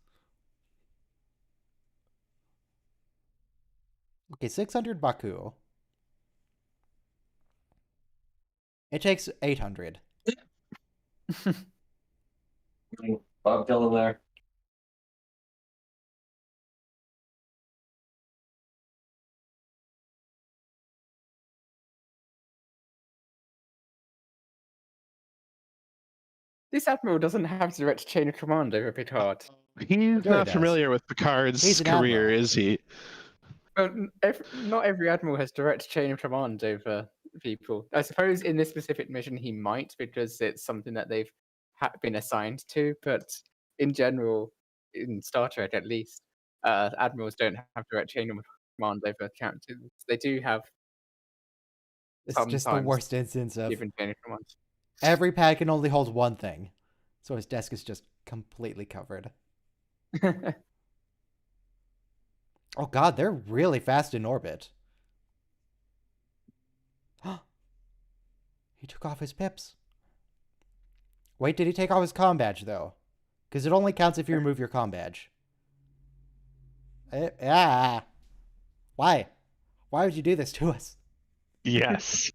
Okay, 600 Baku. It takes 800. Bob Dylan there. This admiral doesn't have direct chain of command over Picard. He's Sure he not does. familiar with Picard's He's an career, admiral. is he? But not every admiral has direct chain of command over people. I suppose in this specific mission he might, because it's something that they've been assigned to. But in general, in Star Trek at least, admirals don't have direct chain of command over captains. They do have It's just the Sometimes worst instance of even change commands. every pad can only hold one thing. So his desk is just completely covered. Oh god, they're really fast in orbit. He took off his pips. Wait, did he take off his comm badge, though? Because it only counts if you remove your comm badge. Why? Why would you do this to us? Yes.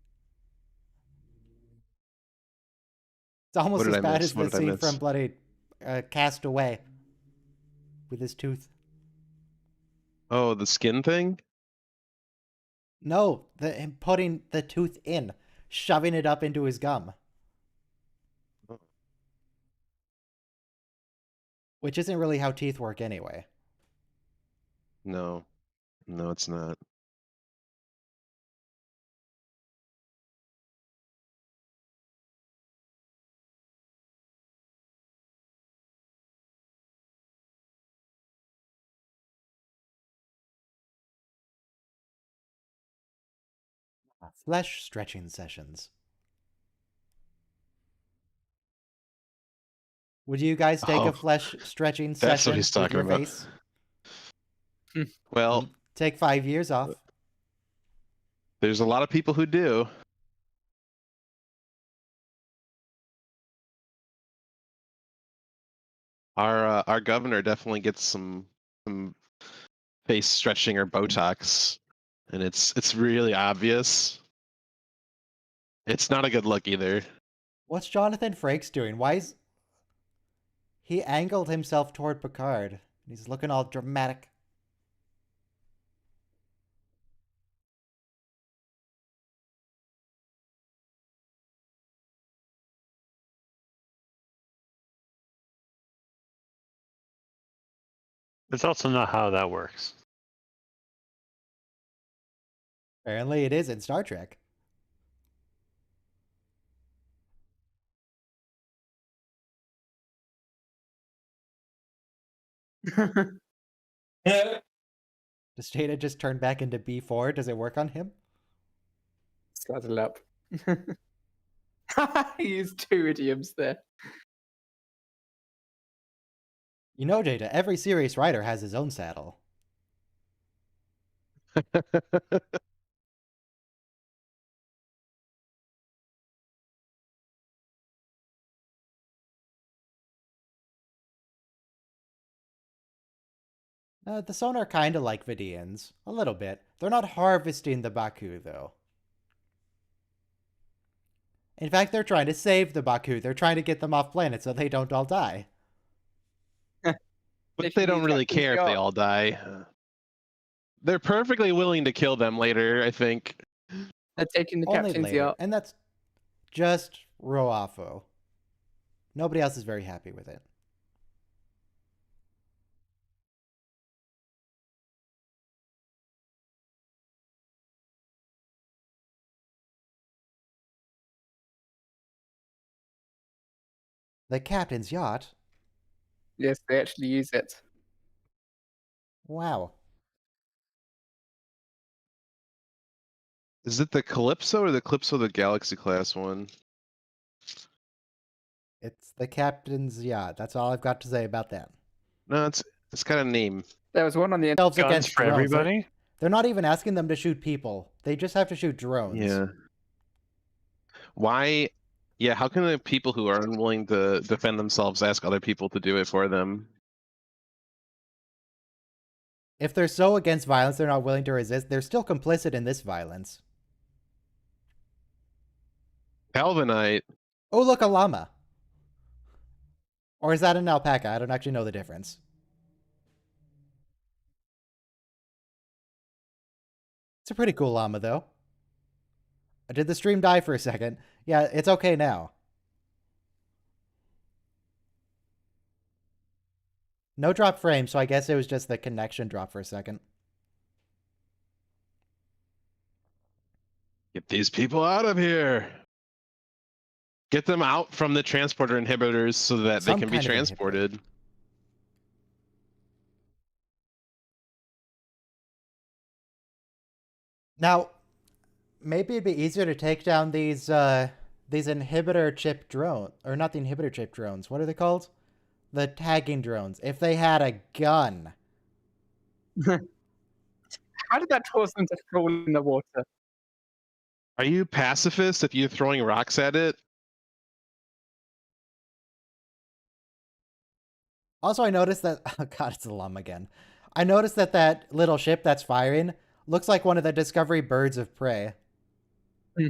It's almost What did as I bad miss? as What the did I scene miss? from bloody Cast Away with his tooth. Oh, the skin thing? No, him putting the tooth in, shoving it up into his gum. Which isn't really how teeth work anyway. No. No, it's not. Flesh stretching sessions. Would you guys take Oh, a flesh stretching that's what session he's with talking your about. face? Well, Take 5 years off. there's a lot of people who do. Our governor definitely gets some face stretching or Botox, and it's really obvious. It's not a good look either. What's Jonathan Frakes doing? Why is he angled himself toward Picard? He's looking all dramatic. That's also not how that works. Apparently, it is in Star Trek. Yeah. Does Jada just turn back into B4? Does it work on him? Saddle up. He used 2 idioms there. You know, Jada, every serious writer has his own saddle. The Sonar kind of like Vidians. A little bit. They're not harvesting the Baku, though. In fact, they're trying to save the Baku. They're trying to get them off planet so they don't all die. But If they you don't use really Captain's care if they yacht. all die. They're perfectly willing to kill them later, I think. They're taking the Only captain's later. yacht. And that's just Roafo. Nobody else is very happy with it. The captain's yacht? Yes, they actually use it. Wow. Is it the Calypso or the Calypso the Galaxy class one? It's the captain's yacht. That's all I've got to say about that. No, it's got a name. There was one on the Themselves Guns against for drones. everybody? They're not even asking them to shoot people. They just have to shoot drones. Yeah. Why? Yeah, how can the people who are unwilling to defend themselves ask other people to do it for them? If they're so against violence they're not willing to resist, they're still complicit in this violence. Calvinite. Oh, look, a llama. Or is that an alpaca? I don't actually know the difference. It's a pretty cool llama, though. Did the stream die for a second? Yeah, it's okay now. No drop frame, so I guess it was just the connection drop for a second. Get these people out of here. Get them out from the transporter inhibitors so that they Some can be kind of inhibitor. transported. Now, maybe it'd be easier to take down these inhibitor chip drone, or not the inhibitor chip drones. What are they called? The tagging drones. If they had a gun. How did that cause them to fall in the water? Are you pacifist if you're throwing rocks at it? Also, I noticed that oh god, it's a lum again. I noticed that that little ship that's firing looks like one of the Discovery birds of prey. Hmm.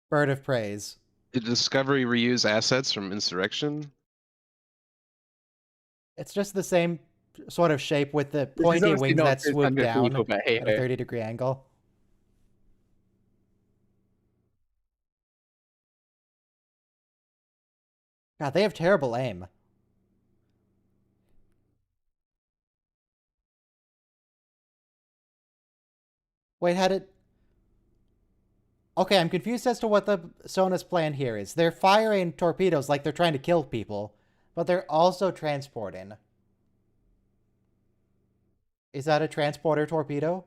Bird of preys. Did Discovery reuse assets from Insurrection? It's just the same sort of shape with the Which is pointy obviously wings not that swoop 600 down people, but hey at a ho. 30-degree angle. God, they have terrible aim. Wait, had it... Okay, I'm confused as to what the Sona's plan here is. They're firing torpedoes like they're trying to kill people, but they're also transporting. Is that a transporter torpedo?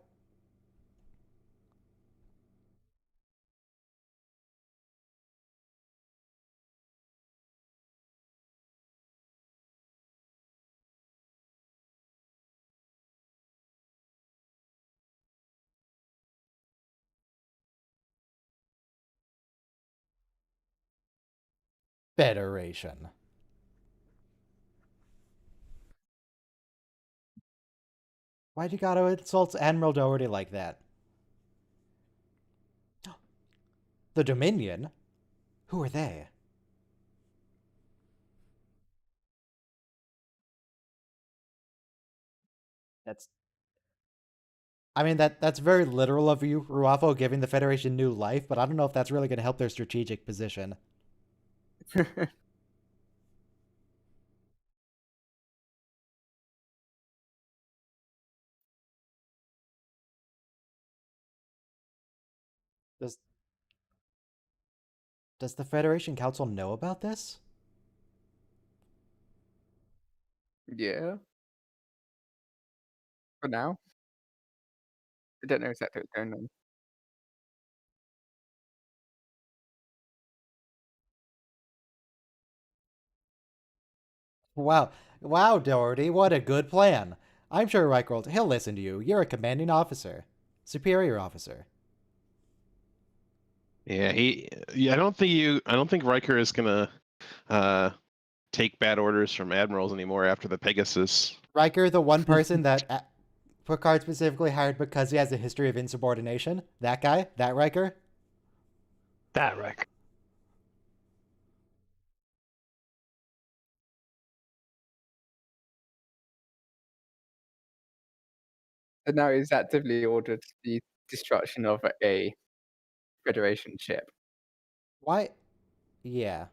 Federation. Why'd you gotta insult Admiral Doherty like that? The Dominion? Who are they? That's... I mean, that's very literal of you, Ruafo, giving the Federation new life, but I don't know if that's really going to help their strategic position. Does the Federation Council know about this? Yeah. For now. I don't know exactly what's going on. Wow. Wow, Doherty, what a good plan. I'm sure Reichrold, he'll listen to you. You're a commanding officer. Superior officer. Yeah, I don't think Riker is gonna take bad orders from admirals anymore after the Pegasus. Riker, the one person that Picard specifically hired because he has a history of insubordination? That guy? That Riker? That wreck. So now he's actively ordered the destruction of a Federation ship. Why? Yeah.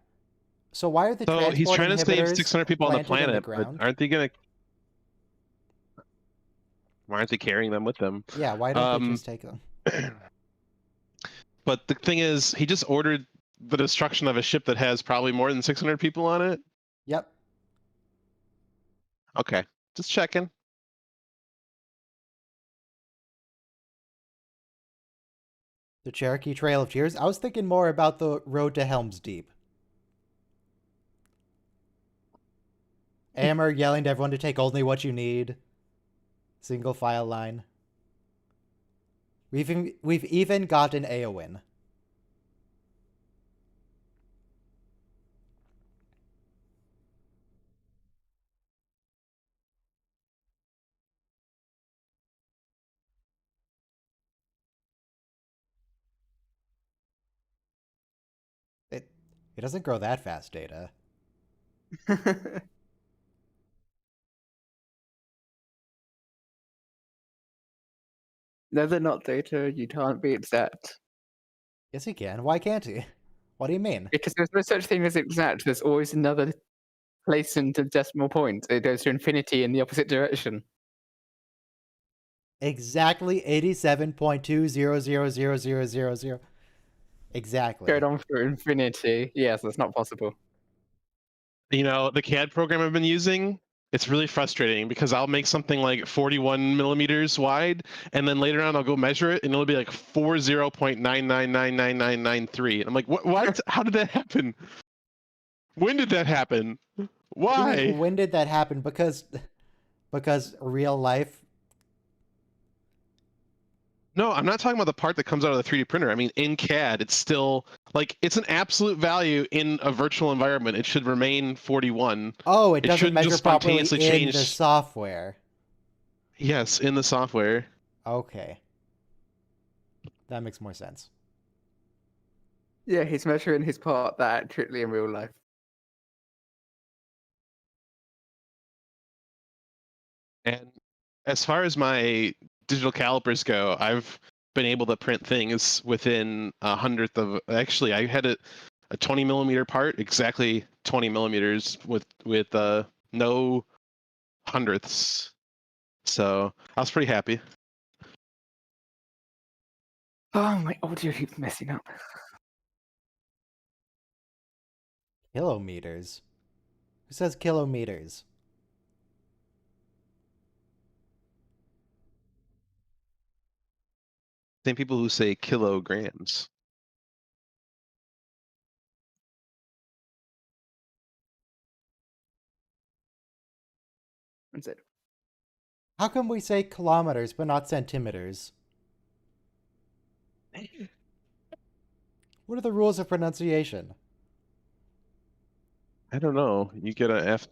So why are the So he's transport trying to save inhibitors 600 people on the planted in planet, but ground? why aren't they carrying them with them? Yeah, why don't they just take them? But the thing is, he just ordered the destruction of a ship that has probably more than 600 people on it. Yep. Okay, just checking. The Cherokee Trail of Tears? I was thinking more about the road to Helm's Deep. Amber yelling to everyone to take only what you need. Single file line. We've even got an Eowyn. It doesn't grow that fast, Data. No, they're not Data. You can't be exact. Yes, he can. Why can't he? What do you mean? Because there's no such thing as exact. There's always another place into decimal point. It goes to infinity in the opposite direction. Exactly 87.2000000. Exactly. Going on for infinity. Yes, that's not possible. You know, the CAD program I've been using, It's really frustrating because I'll make something like 41 millimeters wide, and then later on I'll go measure it, and it'll be like 40.9999993. And I'm like, what? How did that happen? When did that happen? You Why? mean, when did that happen? Because real life. No, I'm not talking about the part that comes out of the 3D printer. I mean, in CAD, it's still like it's an absolute value in a virtual environment. It should remain 41. Oh, it doesn't shouldn't measure just properly spontaneously in change. the software. Yes, in the software. Okay. That makes more sense. Yeah, he's measuring his part that accurately in real life. And as far as my digital calipers go, I've been able to print things within a hundredth of. Actually, I had a 20 millimeter part, exactly 20 millimeters with no hundredths. So I was pretty happy. Oh, my audio keeps messing up. Kilometers. Who says kilometers? Same people who say kilograms. That's it. How come we say kilometers but not centimeters? What are the rules of pronunciation? I don't know. You're gonna have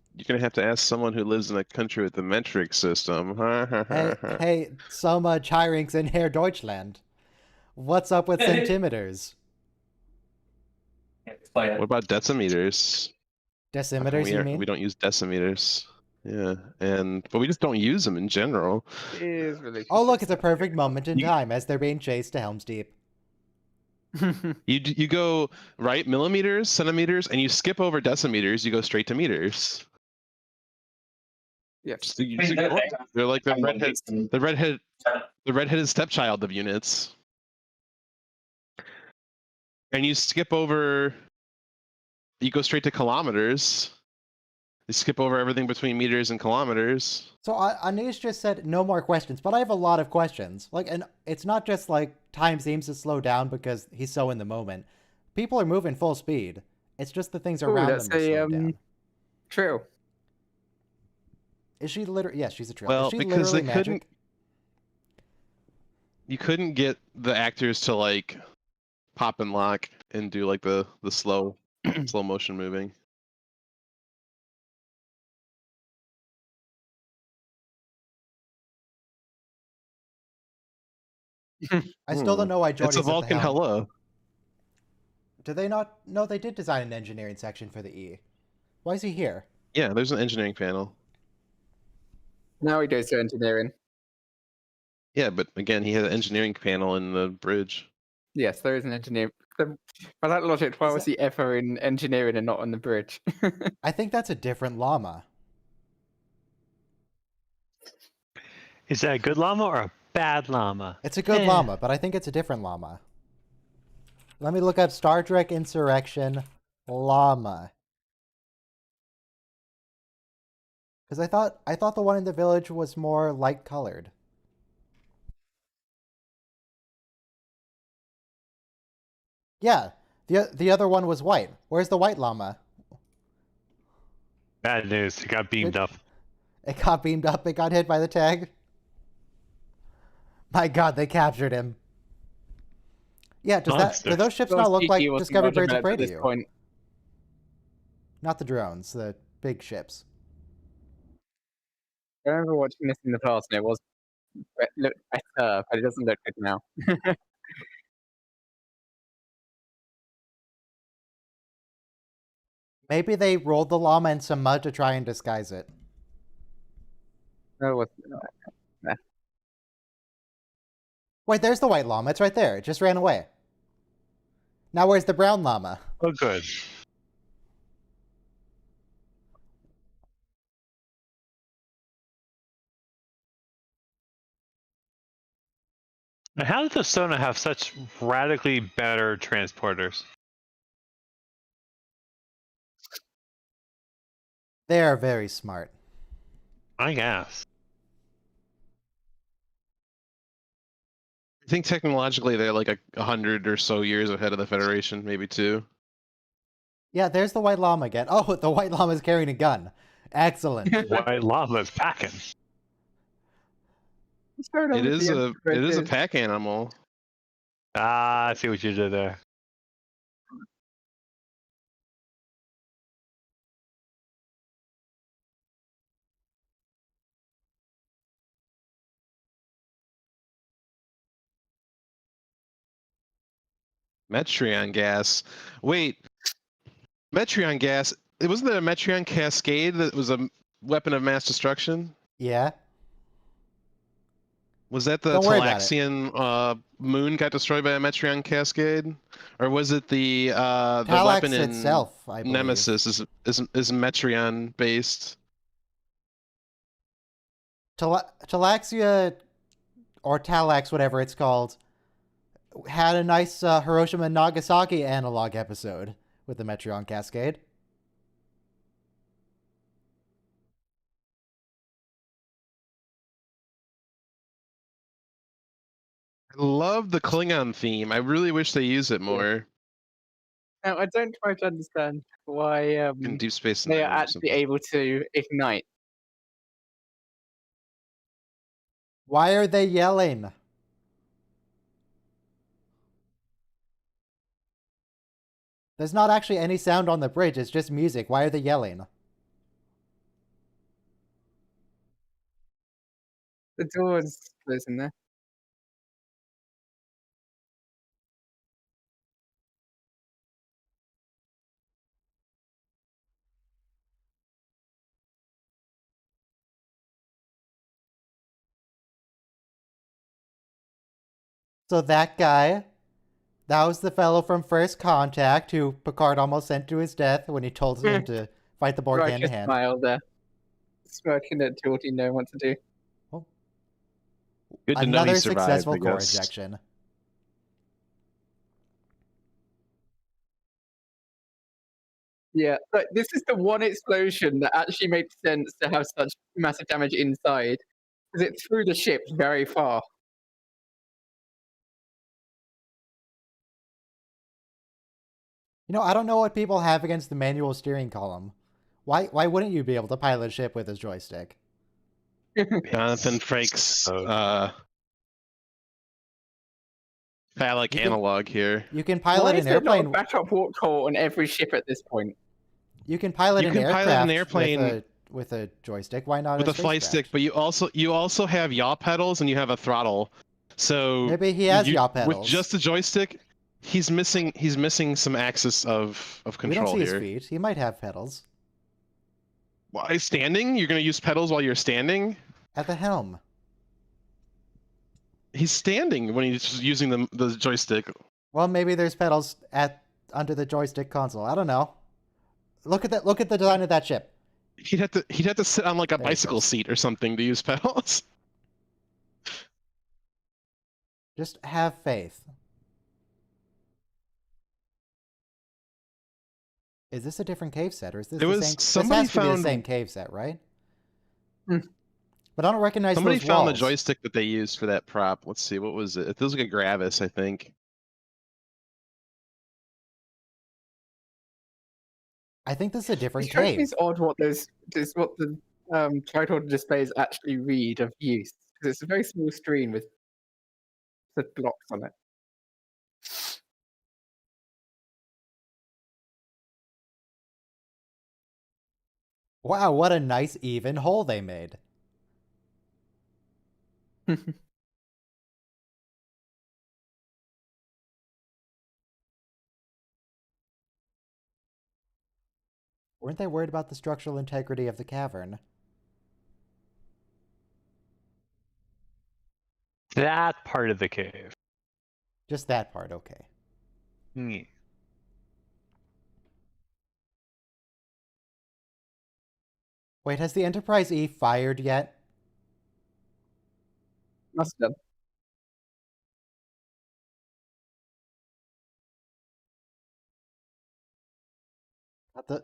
to ask someone who lives in a country with the metric system. Hey, some Chirinks in Herr Deutschland. What's up with centimeters? Explain What it. about decimeters? Decimeters, you mean? We don't use decimeters. Yeah, but we just don't use them in general. It is really. Oh, look, it's a perfect moment in time as they're being chased to Helm's Deep. You go right millimeters, centimeters, and you skip over decimeters. You go straight to meters. Yes. They're like the redheaded stepchild of units. And you skip over. You go straight to kilometers. You skip over everything between meters and kilometers. So Anish just said no more questions, but I have a lot of questions. And it's not just like time seems to slow down because he's so in the moment. People are moving full speed. It's just the things around them that slow down. True. Is she literally? Yes, she's a trail. Well, is she because literally they magic? you couldn't get the actors to like pop and lock and do like the slow motion moving. I still don't know why Jordy's It's a at the Vulcan helm. hello. Do they not? No, they did design an engineering section for the E. Why is he here? Yeah, there's an engineering panel. Now he goes to engineering. Yeah, but again, he had an engineering panel in the bridge. Yes, there is an engineer. By that logic, why was he ever in engineering and not on the bridge? I think that's a different llama. Is that a good llama or a bad llama? It's a good llama, but I think it's a different llama. Let me look up Star Trek Insurrection llama. Because I thought the one in the village was more light colored. Yeah, the other one was white. Where's the white llama? Bad news. It got beamed up. It got beamed up. It got hit by the tag. My God, they captured him. Yeah, do those ships not look like Discovery Birds of Prey to you? Point. Not the drones, the big ships. I remember watching this in the past, and it looked better, but it doesn't look good now. Maybe they rolled the llama in some mud to try and disguise it. No, Wait, there's the white llama. It's right there. It just ran away. Now where's the brown llama? Oh, good. And how did the Sona have such radically better transporters? They are very smart. I guess. I think technologically they're like 100 or so years ahead of the Federation, maybe 2. Yeah, there's the White Llama again. Oh, the White Llama's carrying a gun. Excellent. White llama's packing. What's going on It with is the a pack animal. Ah, I see what you did there. Metreon gas. Wait, Metreon gas. It wasn't there a Metreon cascade that was a weapon of mass destruction? Yeah. Was that the Don't worry about it. Talaxian moon got destroyed by a Metreon cascade, or was it the Talax weapon in itself, I believe. Nemesis is Metreon based? Talaxia, or Talax, whatever it's called, had a nice Hiroshima and Nagasaki analog episode with the Metreon Cascade. I love the Klingon theme. I really wish they used it more Now, I don't quite understand why in Deep Space they Nine are or actually something. able to ignite. Why are they yelling? There's not actually any sound on the bridge, it's just music. Why are they yelling? The door's closing there. So that guy, that was the fellow from First Contact who Picard almost sent to his death when he told him to fight the Borg hand Righteous in hand. smile there. Smirking at Geordie knowing what to do. Good to know Another he survived, successful I core guess. ejection. Yeah, but this is the one explosion that actually makes sense to have such massive damage inside, because it threw the ship very far. You know, I don't know what people have against the manual steering column. Why wouldn't you be able to pilot a ship with a joystick? Jonathan Frakes So- phallic You can- analog here. You can Why pilot is an there not a airplane. backup warp core on every ship at this point? You can pilot You an can pilot aircraft an airplane with a joystick. Why not with a flight spacecraft? stick, but you also have yaw pedals and you have a throttle. So Maybe he has yaw with pedals. just a joystick, he's missing some axis of We control don't see his here. feet. He might have pedals Why standing? You're gonna use pedals while you're standing? at the helm. He's standing when he's using the joystick. Well, maybe there's pedals under the joystick console. I don't know. Look at that. Look at the design of that ship. He'd have to sit on like a There he bicycle goes. seat or something to use pedals. Just have faith. Is this a different cave set, or is this There the was same? somebody This has to be the found- same cave set, right? Hmm. But I don't recognize Somebody those found the walls. joystick that they used for that prop. Let's see, what was it? It feels like a Gravis, I think. I think this is a different It strikes me cave. as odd what what the tricorder displays actually read of use, because it's a very small screen with blocks on it. Wow, what a nice even hole they made. Weren't they worried about the structural integrity of the cavern? That part of the cave. Just that part, okay. Hmm. Wait, has the Enterprise E fired yet? Must have done.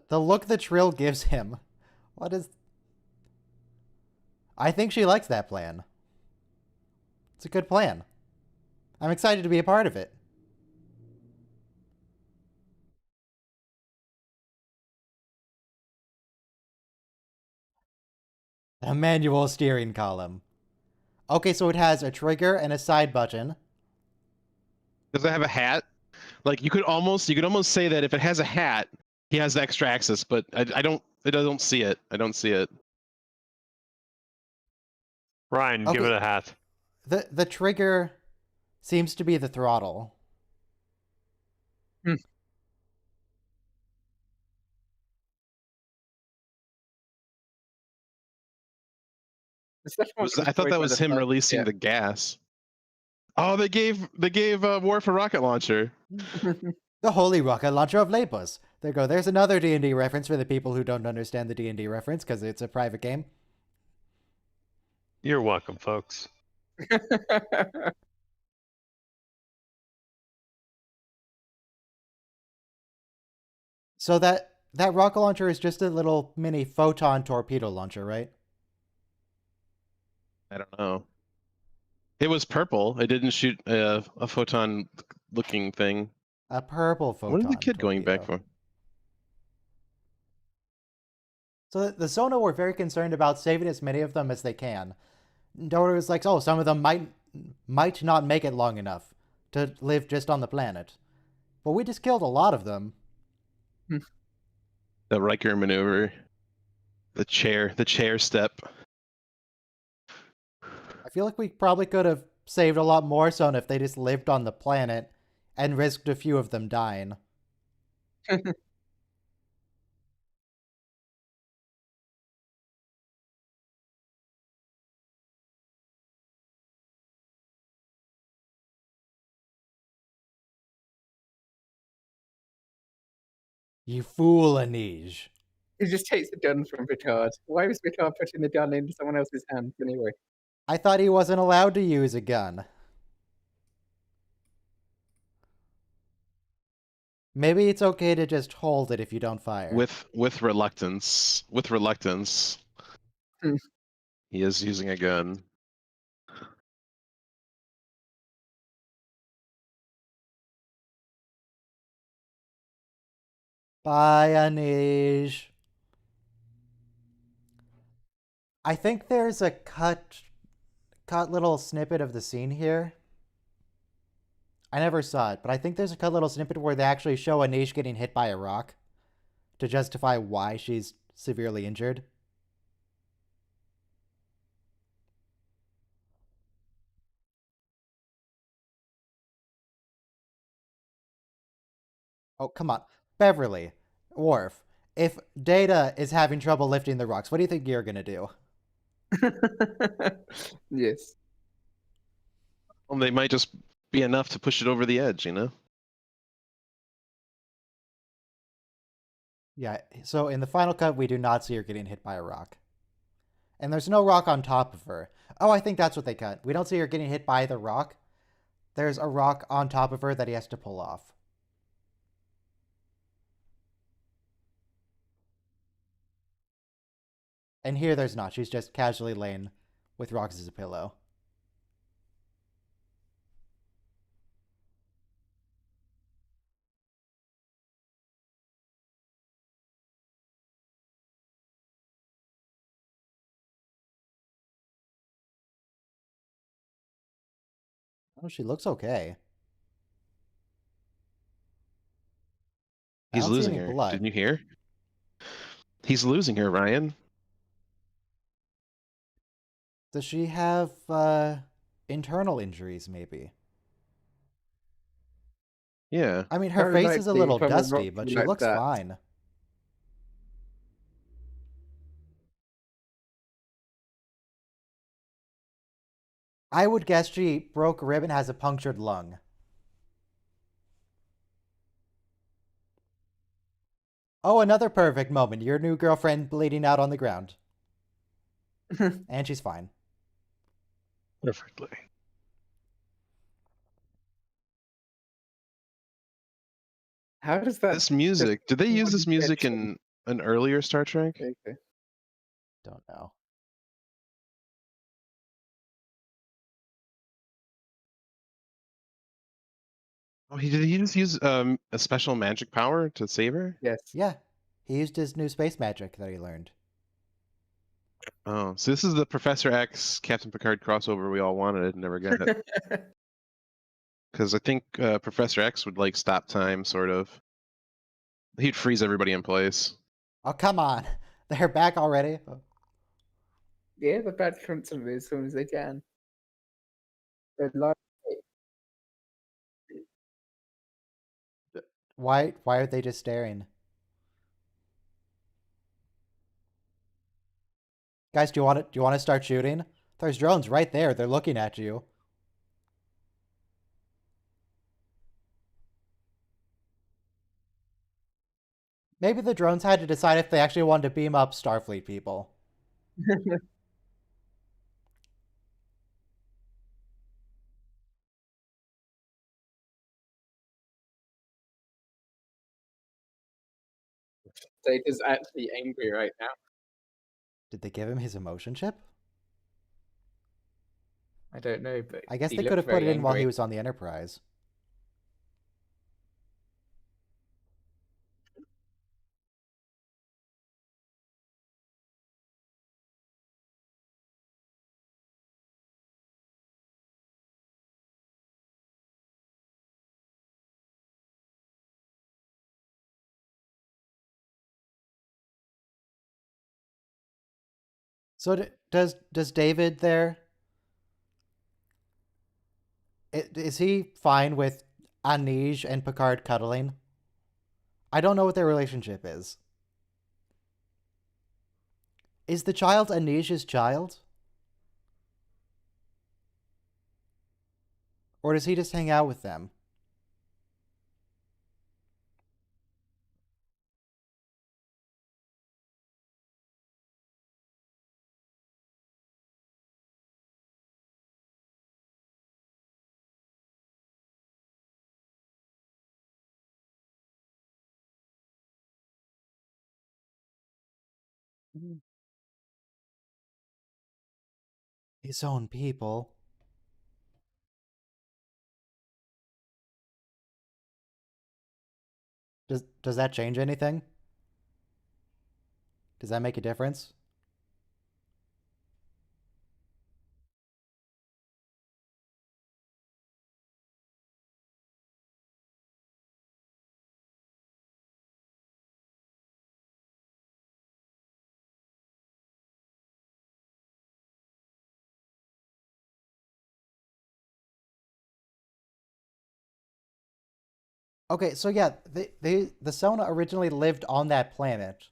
The look the Trill gives him. What is... I think she likes that plan. It's a good plan. I'm excited to be a part of it. A manual steering column. Okay, so it has a trigger and a side button. Does it have a hat? Like you could almost say that if it has a hat, he has the extra access, but I don't see it. I don't see it. Ryan, give Okay. it a hat. The trigger seems to be the throttle. The second one got I thought destroyed that by was the him first- releasing yeah. the gas. Oh, they gave War for rocket launcher. The holy rocket launcher of Lapus. There you go. There's another D&D reference for the people who don't understand the D&D reference because it's a private game. You're welcome, folks. So that rocket launcher is just a little mini photon torpedo launcher, right? I don't know. It was purple. It didn't shoot a photon-looking thing. A purple photon. What is the kid going back torpedo. for? So the Zona were very concerned about saving as many of them as they can. Dora was like, oh, some of them might not make it long enough to live just on the planet. But we just killed a lot of them. The Riker maneuver. The chair step. I feel like we probably could have saved a lot more Zona if they just lived on the planet and risked a few of them dying. You fool, Anij. He just takes the gun from Picard. Why was Picard putting the gun into someone else's hands anyway? I thought he wasn't allowed to use a gun. Maybe it's okay to just hold it if you don't fire. With reluctance. With reluctance. He is using a gun. Bye, Anij. I think there's a cut little snippet of the scene here. I never saw it, but I think there's a cut little snippet where they actually show Anij getting hit by a rock to justify why she's severely injured. Oh, come on. Beverly, Worf, if Data is having trouble lifting the rocks, what do you think you're going to do? Yes. Well, they might just be enough to push it over the edge, you know? Yeah, so in the final cut, we do not see her getting hit by a rock. And there's no rock on top of her. Oh, I think that's what they cut. We don't see her getting hit by the rock. There's a rock on top of her that he has to pull off. And here there's not. She's just casually laying with rocks as a pillow. Oh, she looks okay. I He's don't see losing any her. blood. Didn't you hear? He's losing her, Ryan. Does she have internal injuries, maybe? Yeah. I mean, her Very face is a likely little from a dusty, rock but she like looks that. fine. I would guess she broke a rib and has a punctured lung. Oh, another perfect moment. Your new girlfriend bleeding out on the ground. And she's fine. Perfectly. How does that? This music. Did they use this one music section- in an earlier Star Trek? Okay. Don't know. Oh, did he just use a special magic power to save her? Yes. Yeah, he used his new space magic that he learned. Oh, so this is the Professor X Captain Picard crossover we all wanted and never got. Because I think Professor X would like stop time, sort of. He'd freeze everybody in place. Oh, come on. They're back already? Yeah, they're back from some of these as soon as they can. They're like, Why are they just staring? Guys, do you want to start shooting? There's drones right there. They're looking at you. Maybe the drones had to decide if they actually wanted to beam up Starfleet people. Data's actually angry right now. Did they give him his emotion chip? I don't know, but I guess he they could looked have put it very in while angry. he was on the Enterprise. So does David there? Is he fine with Anij and Picard cuddling? I don't know what their relationship is. Is the child Anij's child? Or does he just hang out with them? His own people. Does that change anything? Does that make a difference? Okay, so yeah, the Sona originally lived on that planet.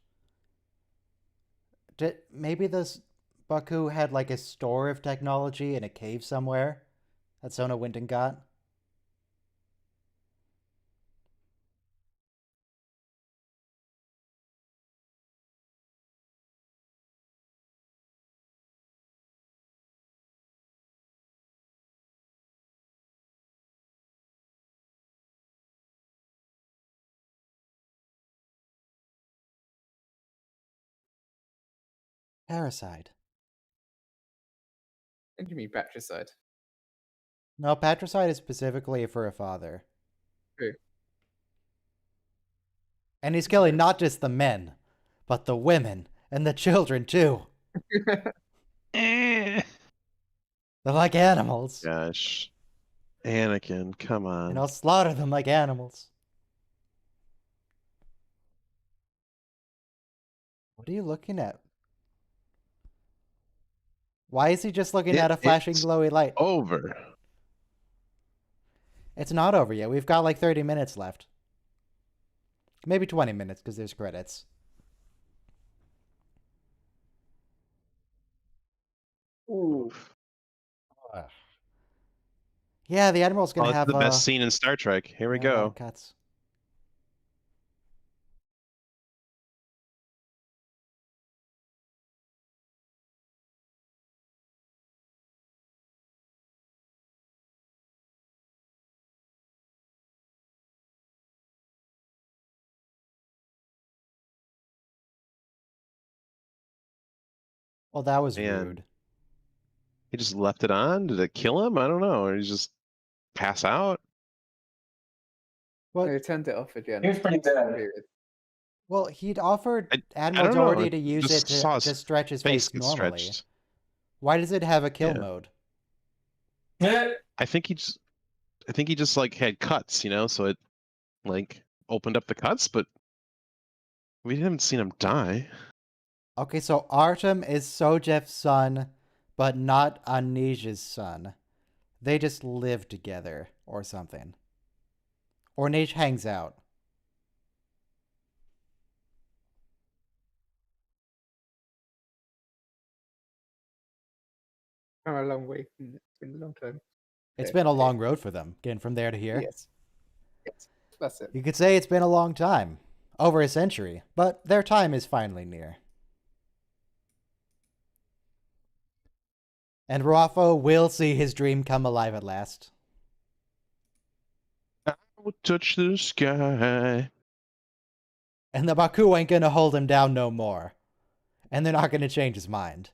Maybe this Baku had like a store of technology in a cave somewhere that Sona went and got? Parasite. What do you mean patricide? No, patricide is specifically for a father. True. And he's killing not just the men, but the women and the children too. Eh. They're like animals. Gosh, Anakin, come And on. I'll slaughter them like animals. What are you looking at? Why is he just looking at a flashing It's glowy light? over. It's not over yet. We've got like 30 minutes left. Maybe 20 minutes because there's credits. Ooh. Yeah, the Admiral's Oh, gonna it's have the best scene in Star Trek. Here we a lot go. of cuts. Well, that was Man. rude. He just left it on. Did it kill him? I don't know. Or he just pass out? Well, They turned it off again. He was pretty dead. Period. well, he'd offered I Admiral don't know. Doherty It to use just it to saw his just stretch his face get normally. stretched. Why does it have a kill Yeah. mode? Yeah. I think he just like had cuts, so it like opened up the cuts, but we haven't seen him die. Okay, so Artem is Sojeff's son, but not Anij's son. They just live together or something. Or Nej hangs out. Come a long way. It's been a long time. It's Yeah, been a yeah. long road for them, getting from there to here. Yes. Yes. That's it. You could say it's been a long time. Over a century. But their time is finally near. And Ruafo will see his dream come alive at last. I will touch the sky. And the Baku ain't gonna hold him down no more. And they're not gonna change his mind.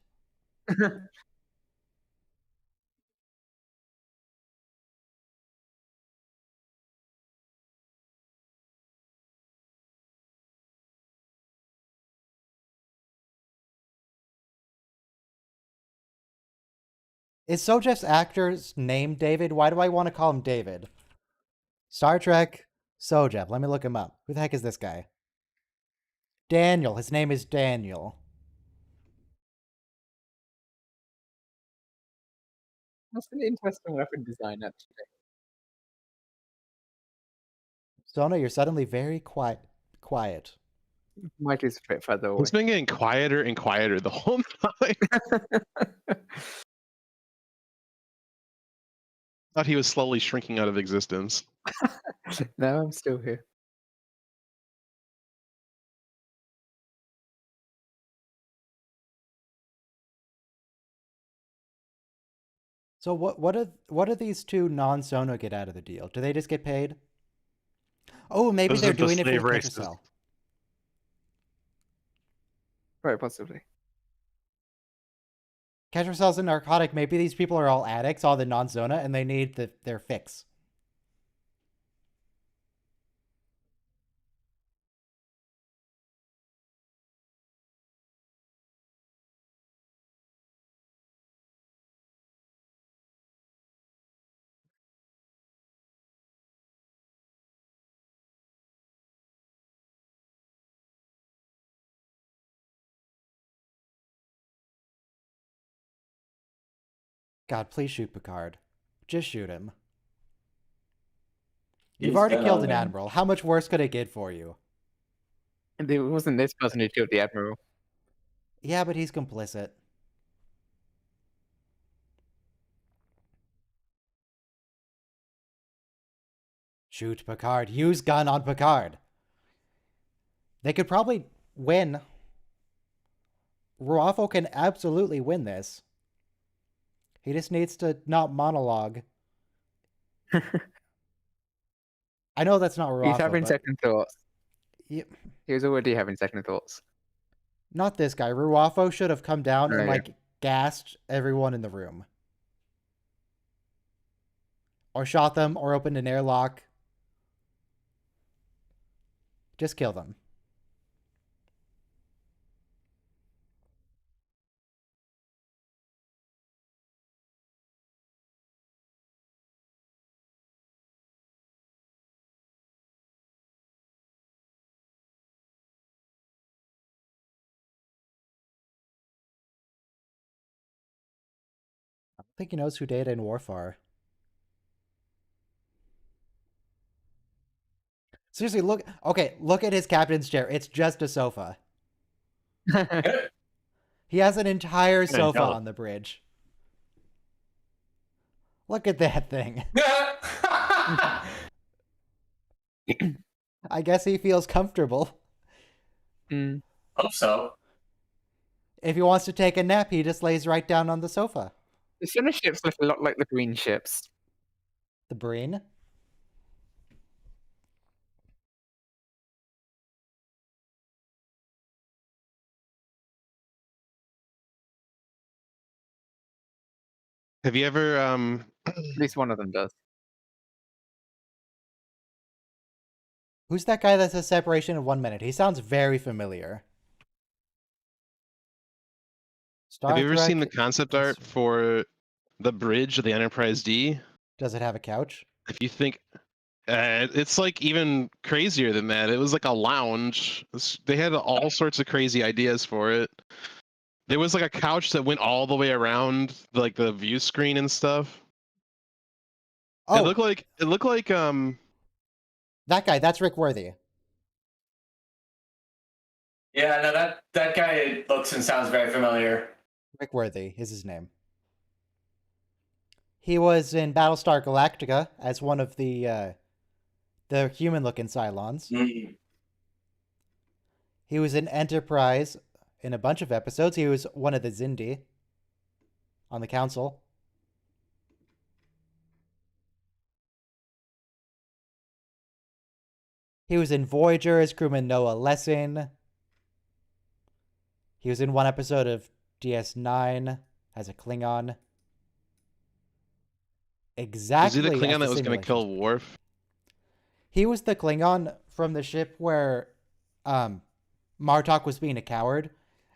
Is Sojeff's actor's name David? Why do I want to call him David? Star Trek, Sojeff. Let me look him up. Who the heck is this guy? Daniel. His name is Daniel. That's an interesting weapon design, actually. Sona, you're suddenly very quiet. Might is a bit further away. He's been getting quieter and quieter the whole time. Thought he was slowly shrinking out of existence. No, I'm still here. So what do these two non-Sono get out of the deal? Do they just get paid? Oh, maybe Those they're are the doing it for slave the races. Ketracel. Right, possibly. Ketracel's a narcotic. Maybe these people are all addicts, all the non-Zona, and they need their fix. God, please shoot Picard. Just shoot him. You've He's already gonna killed an win. admiral. How much worse could it get for you? And it wasn't this person who killed the admiral. Yeah, but he's complicit. Shoot Picard. Use gun on Picard. They could probably win. Ruafo can absolutely win this. He just needs to not monologue. I know that's not Ruafo, He's having but second thoughts. yeah, He was already having second thoughts. not this guy. Ruafo should have come down and Oh, yeah. like gassed everyone in the room. Or shot them or opened an airlock. Just kill them. I don't think he knows who Data and Worf are. Seriously, look. Okay, look at his captain's chair. It's just a sofa. He has an entire sofa yellow. on the bridge. Look at that thing. I guess he feels comfortable. Mm. Hope so. If he wants to take a nap, he just lays right down on the sofa. The Finnish ships look a lot like the green ships. The Breen. Have you ever At least one of them does. Who's that guy that says separation in 1 minute? He sounds very familiar. Star Have you ever seen the Trek. concept art for the bridge of the Enterprise D? Does it have a couch? If you think it's like even crazier than that. It was like a lounge. They had all sorts of crazy ideas for it. There was like a couch that went all the way around like the view screen and stuff. Oh, It looked like that guy. That's Rick Worthy. Yeah, no, that guy looks and sounds very familiar. Rick Worthy is his name. He was in Battlestar Galactica as one of the human-looking Cylons. Mm. He was in Enterprise in a bunch of episodes. He was one of the Xindi on the council. He was in Voyager as crewman Noah Lessing. He was in one episode of DS9 as a Klingon. Exactly. was he the Klingon as that was going to kill simulations. Worf? He was the Klingon from the ship where Martok was being a coward,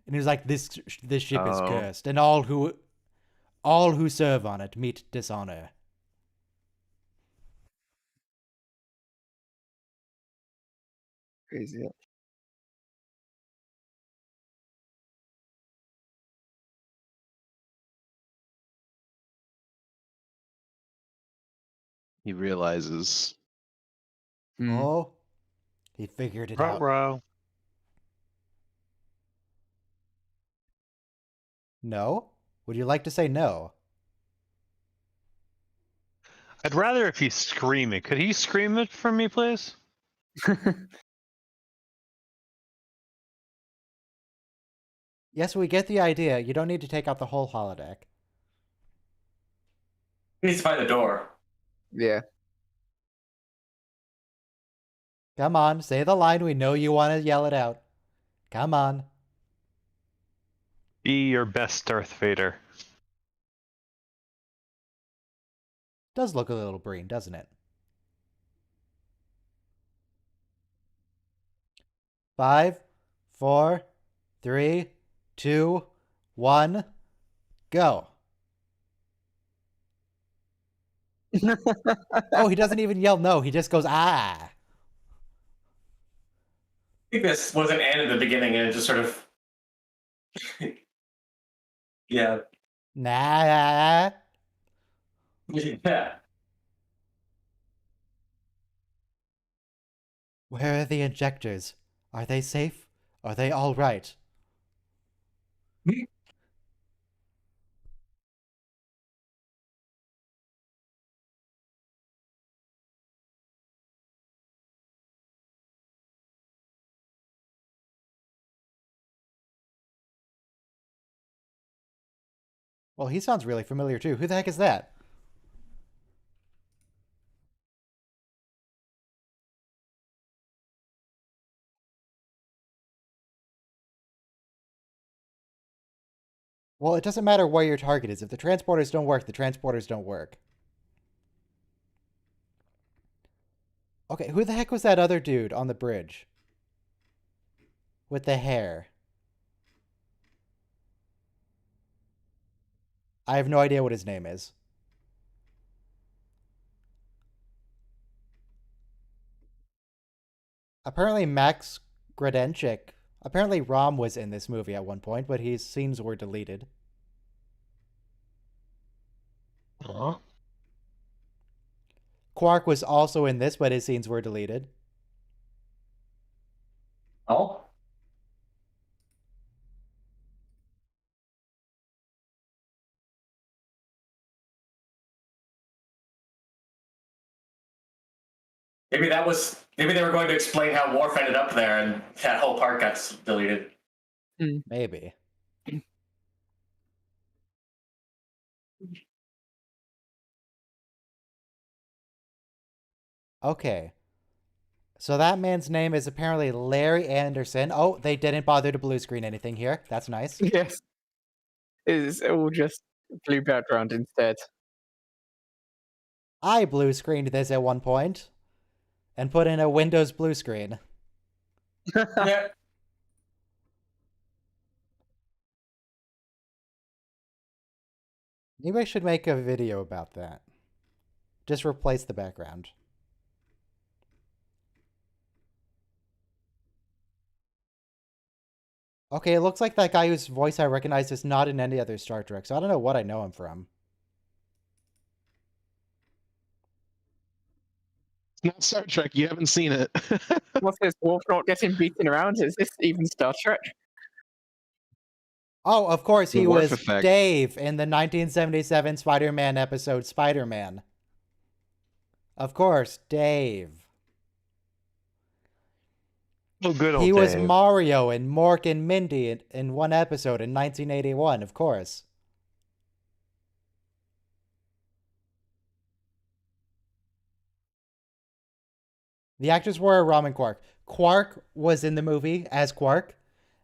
and he was like, "This ship is Oh. cursed, and all who serve on it meet dishonor." Crazy. He realizes. Mm. Oh, he figured it out. Ruh-roh. No? Would you like to say no? I'd rather if he's screaming. Could he scream it for me, please? Yes, we get the idea. You don't need to take out the whole holodeck. He needs to find the door. Yeah. Come on, say the line. We know you want to yell it out. Come on. Be your best Darth Vader. Does look a little green, doesn't it? 5, 4, 3, 2, 1, go. Oh, he doesn't even yell no. He just goes, ah. I think this was an and at the beginning, and it just sort of. Yeah. Nah. Yeah. Where are the injectors? Are they safe? Are they all right? Well, he sounds really familiar too. Who the heck is that? Well, it doesn't matter where your target is. If the transporters don't work, the transporters don't work. Okay, who the heck was that other dude on the bridge? With the hair. I have no idea what his name is. Apparently Max Gradenchik. Apparently Rom was in this movie at one point, but his scenes were deleted. Huh? Quark was also in this, but his scenes were deleted. Oh. Maybe they were going to explain how Worf ended up there, and that whole part got deleted. Maybe. Okay. So that man's name is apparently Larry Anderson. Oh, they didn't bother to blue screen anything here. That's nice. Yes. It's all just blue background instead. I blue screened this at one point. and put in a Windows blue screen. Yeah. Maybe I should make a video about that. Just replace the background. Okay, it looks like that guy whose voice I recognize is not in any other Star Trek, so I don't know what I know him from. It's not Star Trek. You haven't seen it. What's this? Wolf not getting beaten around? Is this even Star Trek? Oh, of course, The he Worf was effect. Dave in the 1977 Spider-Man episode Spider-Man. Of course, Dave. Oh, good old He was Dave. Mario and Mork and Mindy in one episode in 1981, of course. The actors were Rom and Quark. Quark was in the movie as Quark.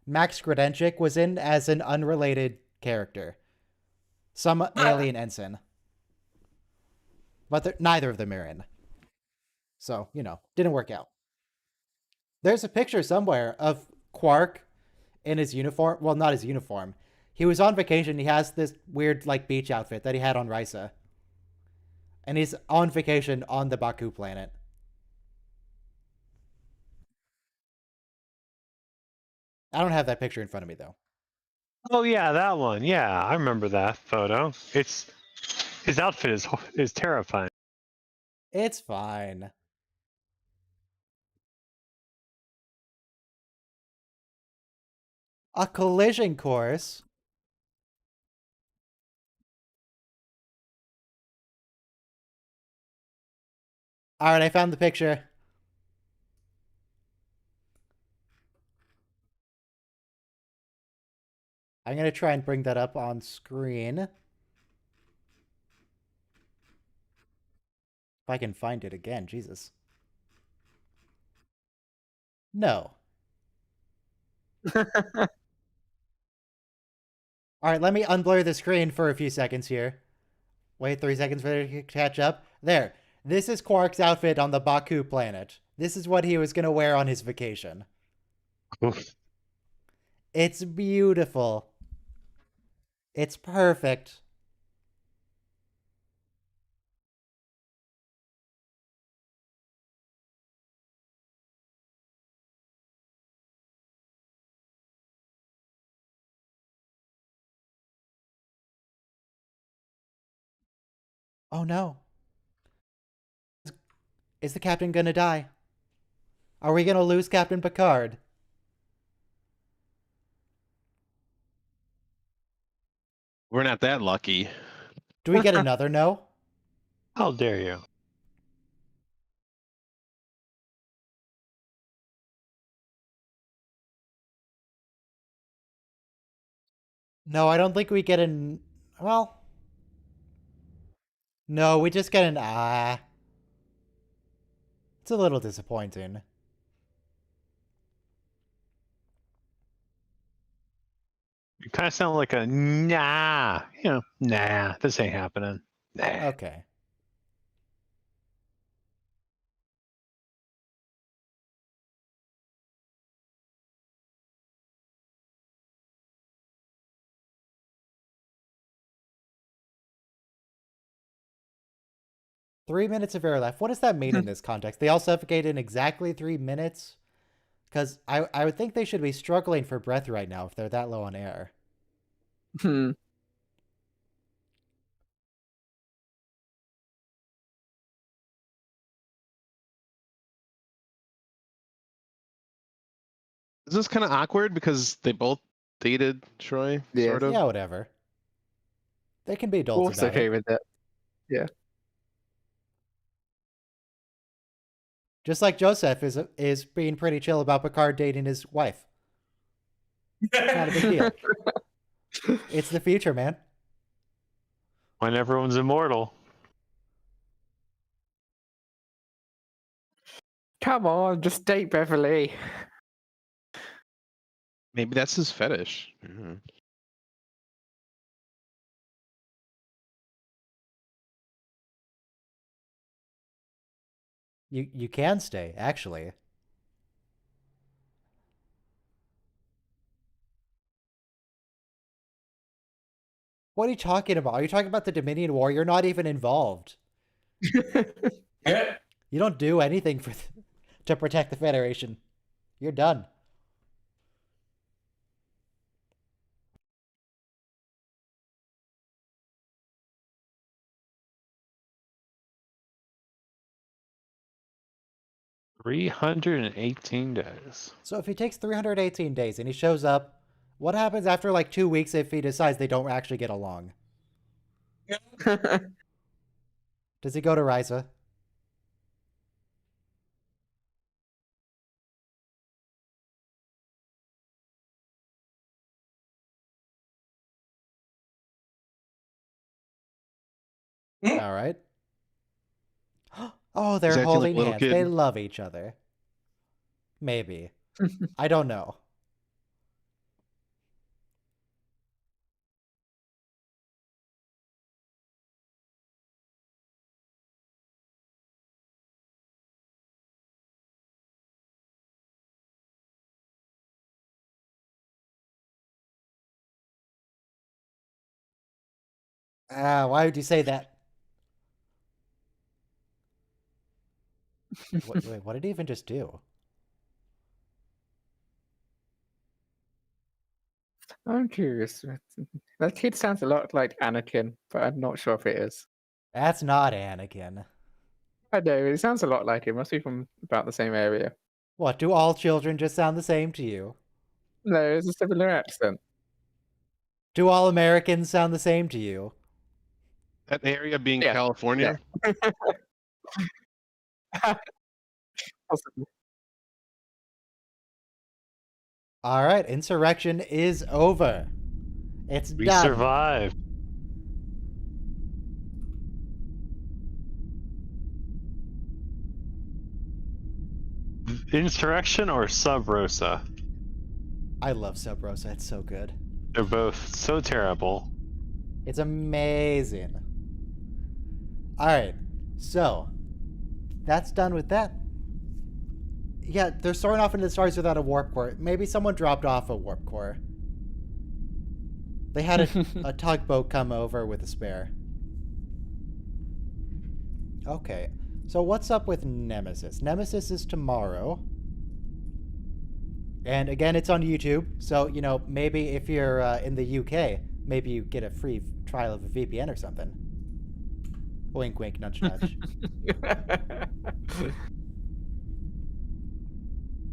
Max Kredenchik was in as an unrelated character. Some alien ensign. But neither of them are in. So, didn't work out. There's a picture somewhere of Quark in his uniform. Well, not his uniform. He was on vacation. He has this weird, beach outfit that he had on Risa. And he's on vacation on the Baku planet. I don't have that picture in front of me, though. Oh yeah, that one. Yeah, I remember that photo. His outfit is terrifying. It's fine. A collision course? Alright, I found the picture. I'm going to try and bring that up on screen. If I can find it again, Jesus. No. Alright, let me unblur the screen for a few seconds here. Wait 3 seconds for it to catch up. There. This is Quark's outfit on the Baku planet. This is what he was going to wear on his vacation. Oof. It's beautiful. It's perfect. Oh no. Is the captain gonna die? Are we gonna lose Captain Picard? We're not that lucky. Do we get another no? How dare you? No, I don't think we get an... Well... No, we just get an ah. It's a little disappointing. You kind of sound like a nah. Nah, this ain't happening. Nah. Okay. Three minutes of air left. What does that mean in this context? They all suffocate in exactly 3 minutes? Because I would think they should be struggling for breath right now if they're that low on air. Hmm. Is this kind of awkward because they both dated Troy, Yeah. sort of? Yeah, whatever. They can be adults Wolf's about okay it. with it. Yeah. Just like Joseph is being pretty chill about Picard dating his wife. Not a big deal. It's the future, man. When everyone's immortal. Come on, just date Beverly. Maybe that's his fetish. Mhm. You can stay, actually. What are you talking about? Are you talking about the Dominion War? You're not even involved. Yeah. You don't do anything to protect the Federation. You're done. $318. So if he takes 318 days and he shows up, what happens after like 2 weeks if he decides they don't actually get along? Does he go to Ryza? All right. Oh, they're acting like a holding little hands. kid. They love each other. Maybe. I don't know. Ah, why would you say that? Wait, what did he even just do? I'm curious. That kid sounds a lot like Anakin, but I'm not sure if it is. That's not Anakin. I know, it sounds a lot like him. Must be from about the same area. What, do all children just sound the same to you? No, it's a similar accent. Do all Americans sound the same to you? That area being Yeah, California. Possibly. All right, Insurrection is over. It's We done. survived. Insurrection or Sub Rosa? I love Sub Rosa. It's so good. They're both so terrible. It's amazing. All right, so that's done with that. Yeah, they're soaring off into the stars without a warp core. Maybe someone dropped off a warp core. They had a tugboat come over with a spare. Okay, so what's up with Nemesis? Nemesis is tomorrow. And again, it's on YouTube. So, you know, maybe if you're in the UK, maybe you get a free trial of a VPN or something. Wink, wink, nudge, nudge.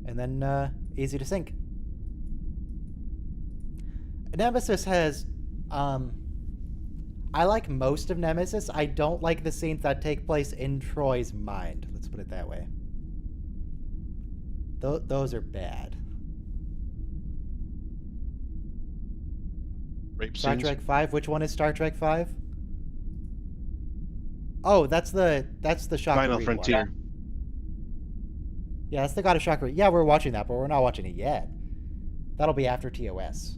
And then easy to sync. Nemesis has I like most of Nemesis. I don't like the scenes that take place in Troy's mind. Let's put it that way. Those are bad. Rape Star scenes. Trek 5? Which one is Star Trek 5? Oh, that's the Shock Final Reed Frontier. one. Yeah, that's the God of Shock Reed. Yeah, we're watching that, but we're not watching it yet. That'll be after TOS.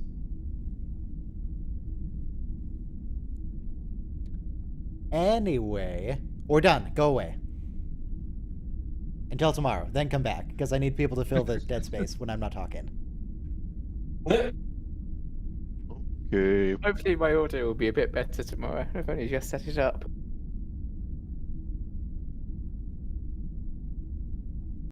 Anyway, we're done. Go away. Until tomorrow. Then come back, because I need people to fill the dead space when I'm not talking. Okay. Hopefully my audio will be a bit better tomorrow. I've only just set it up.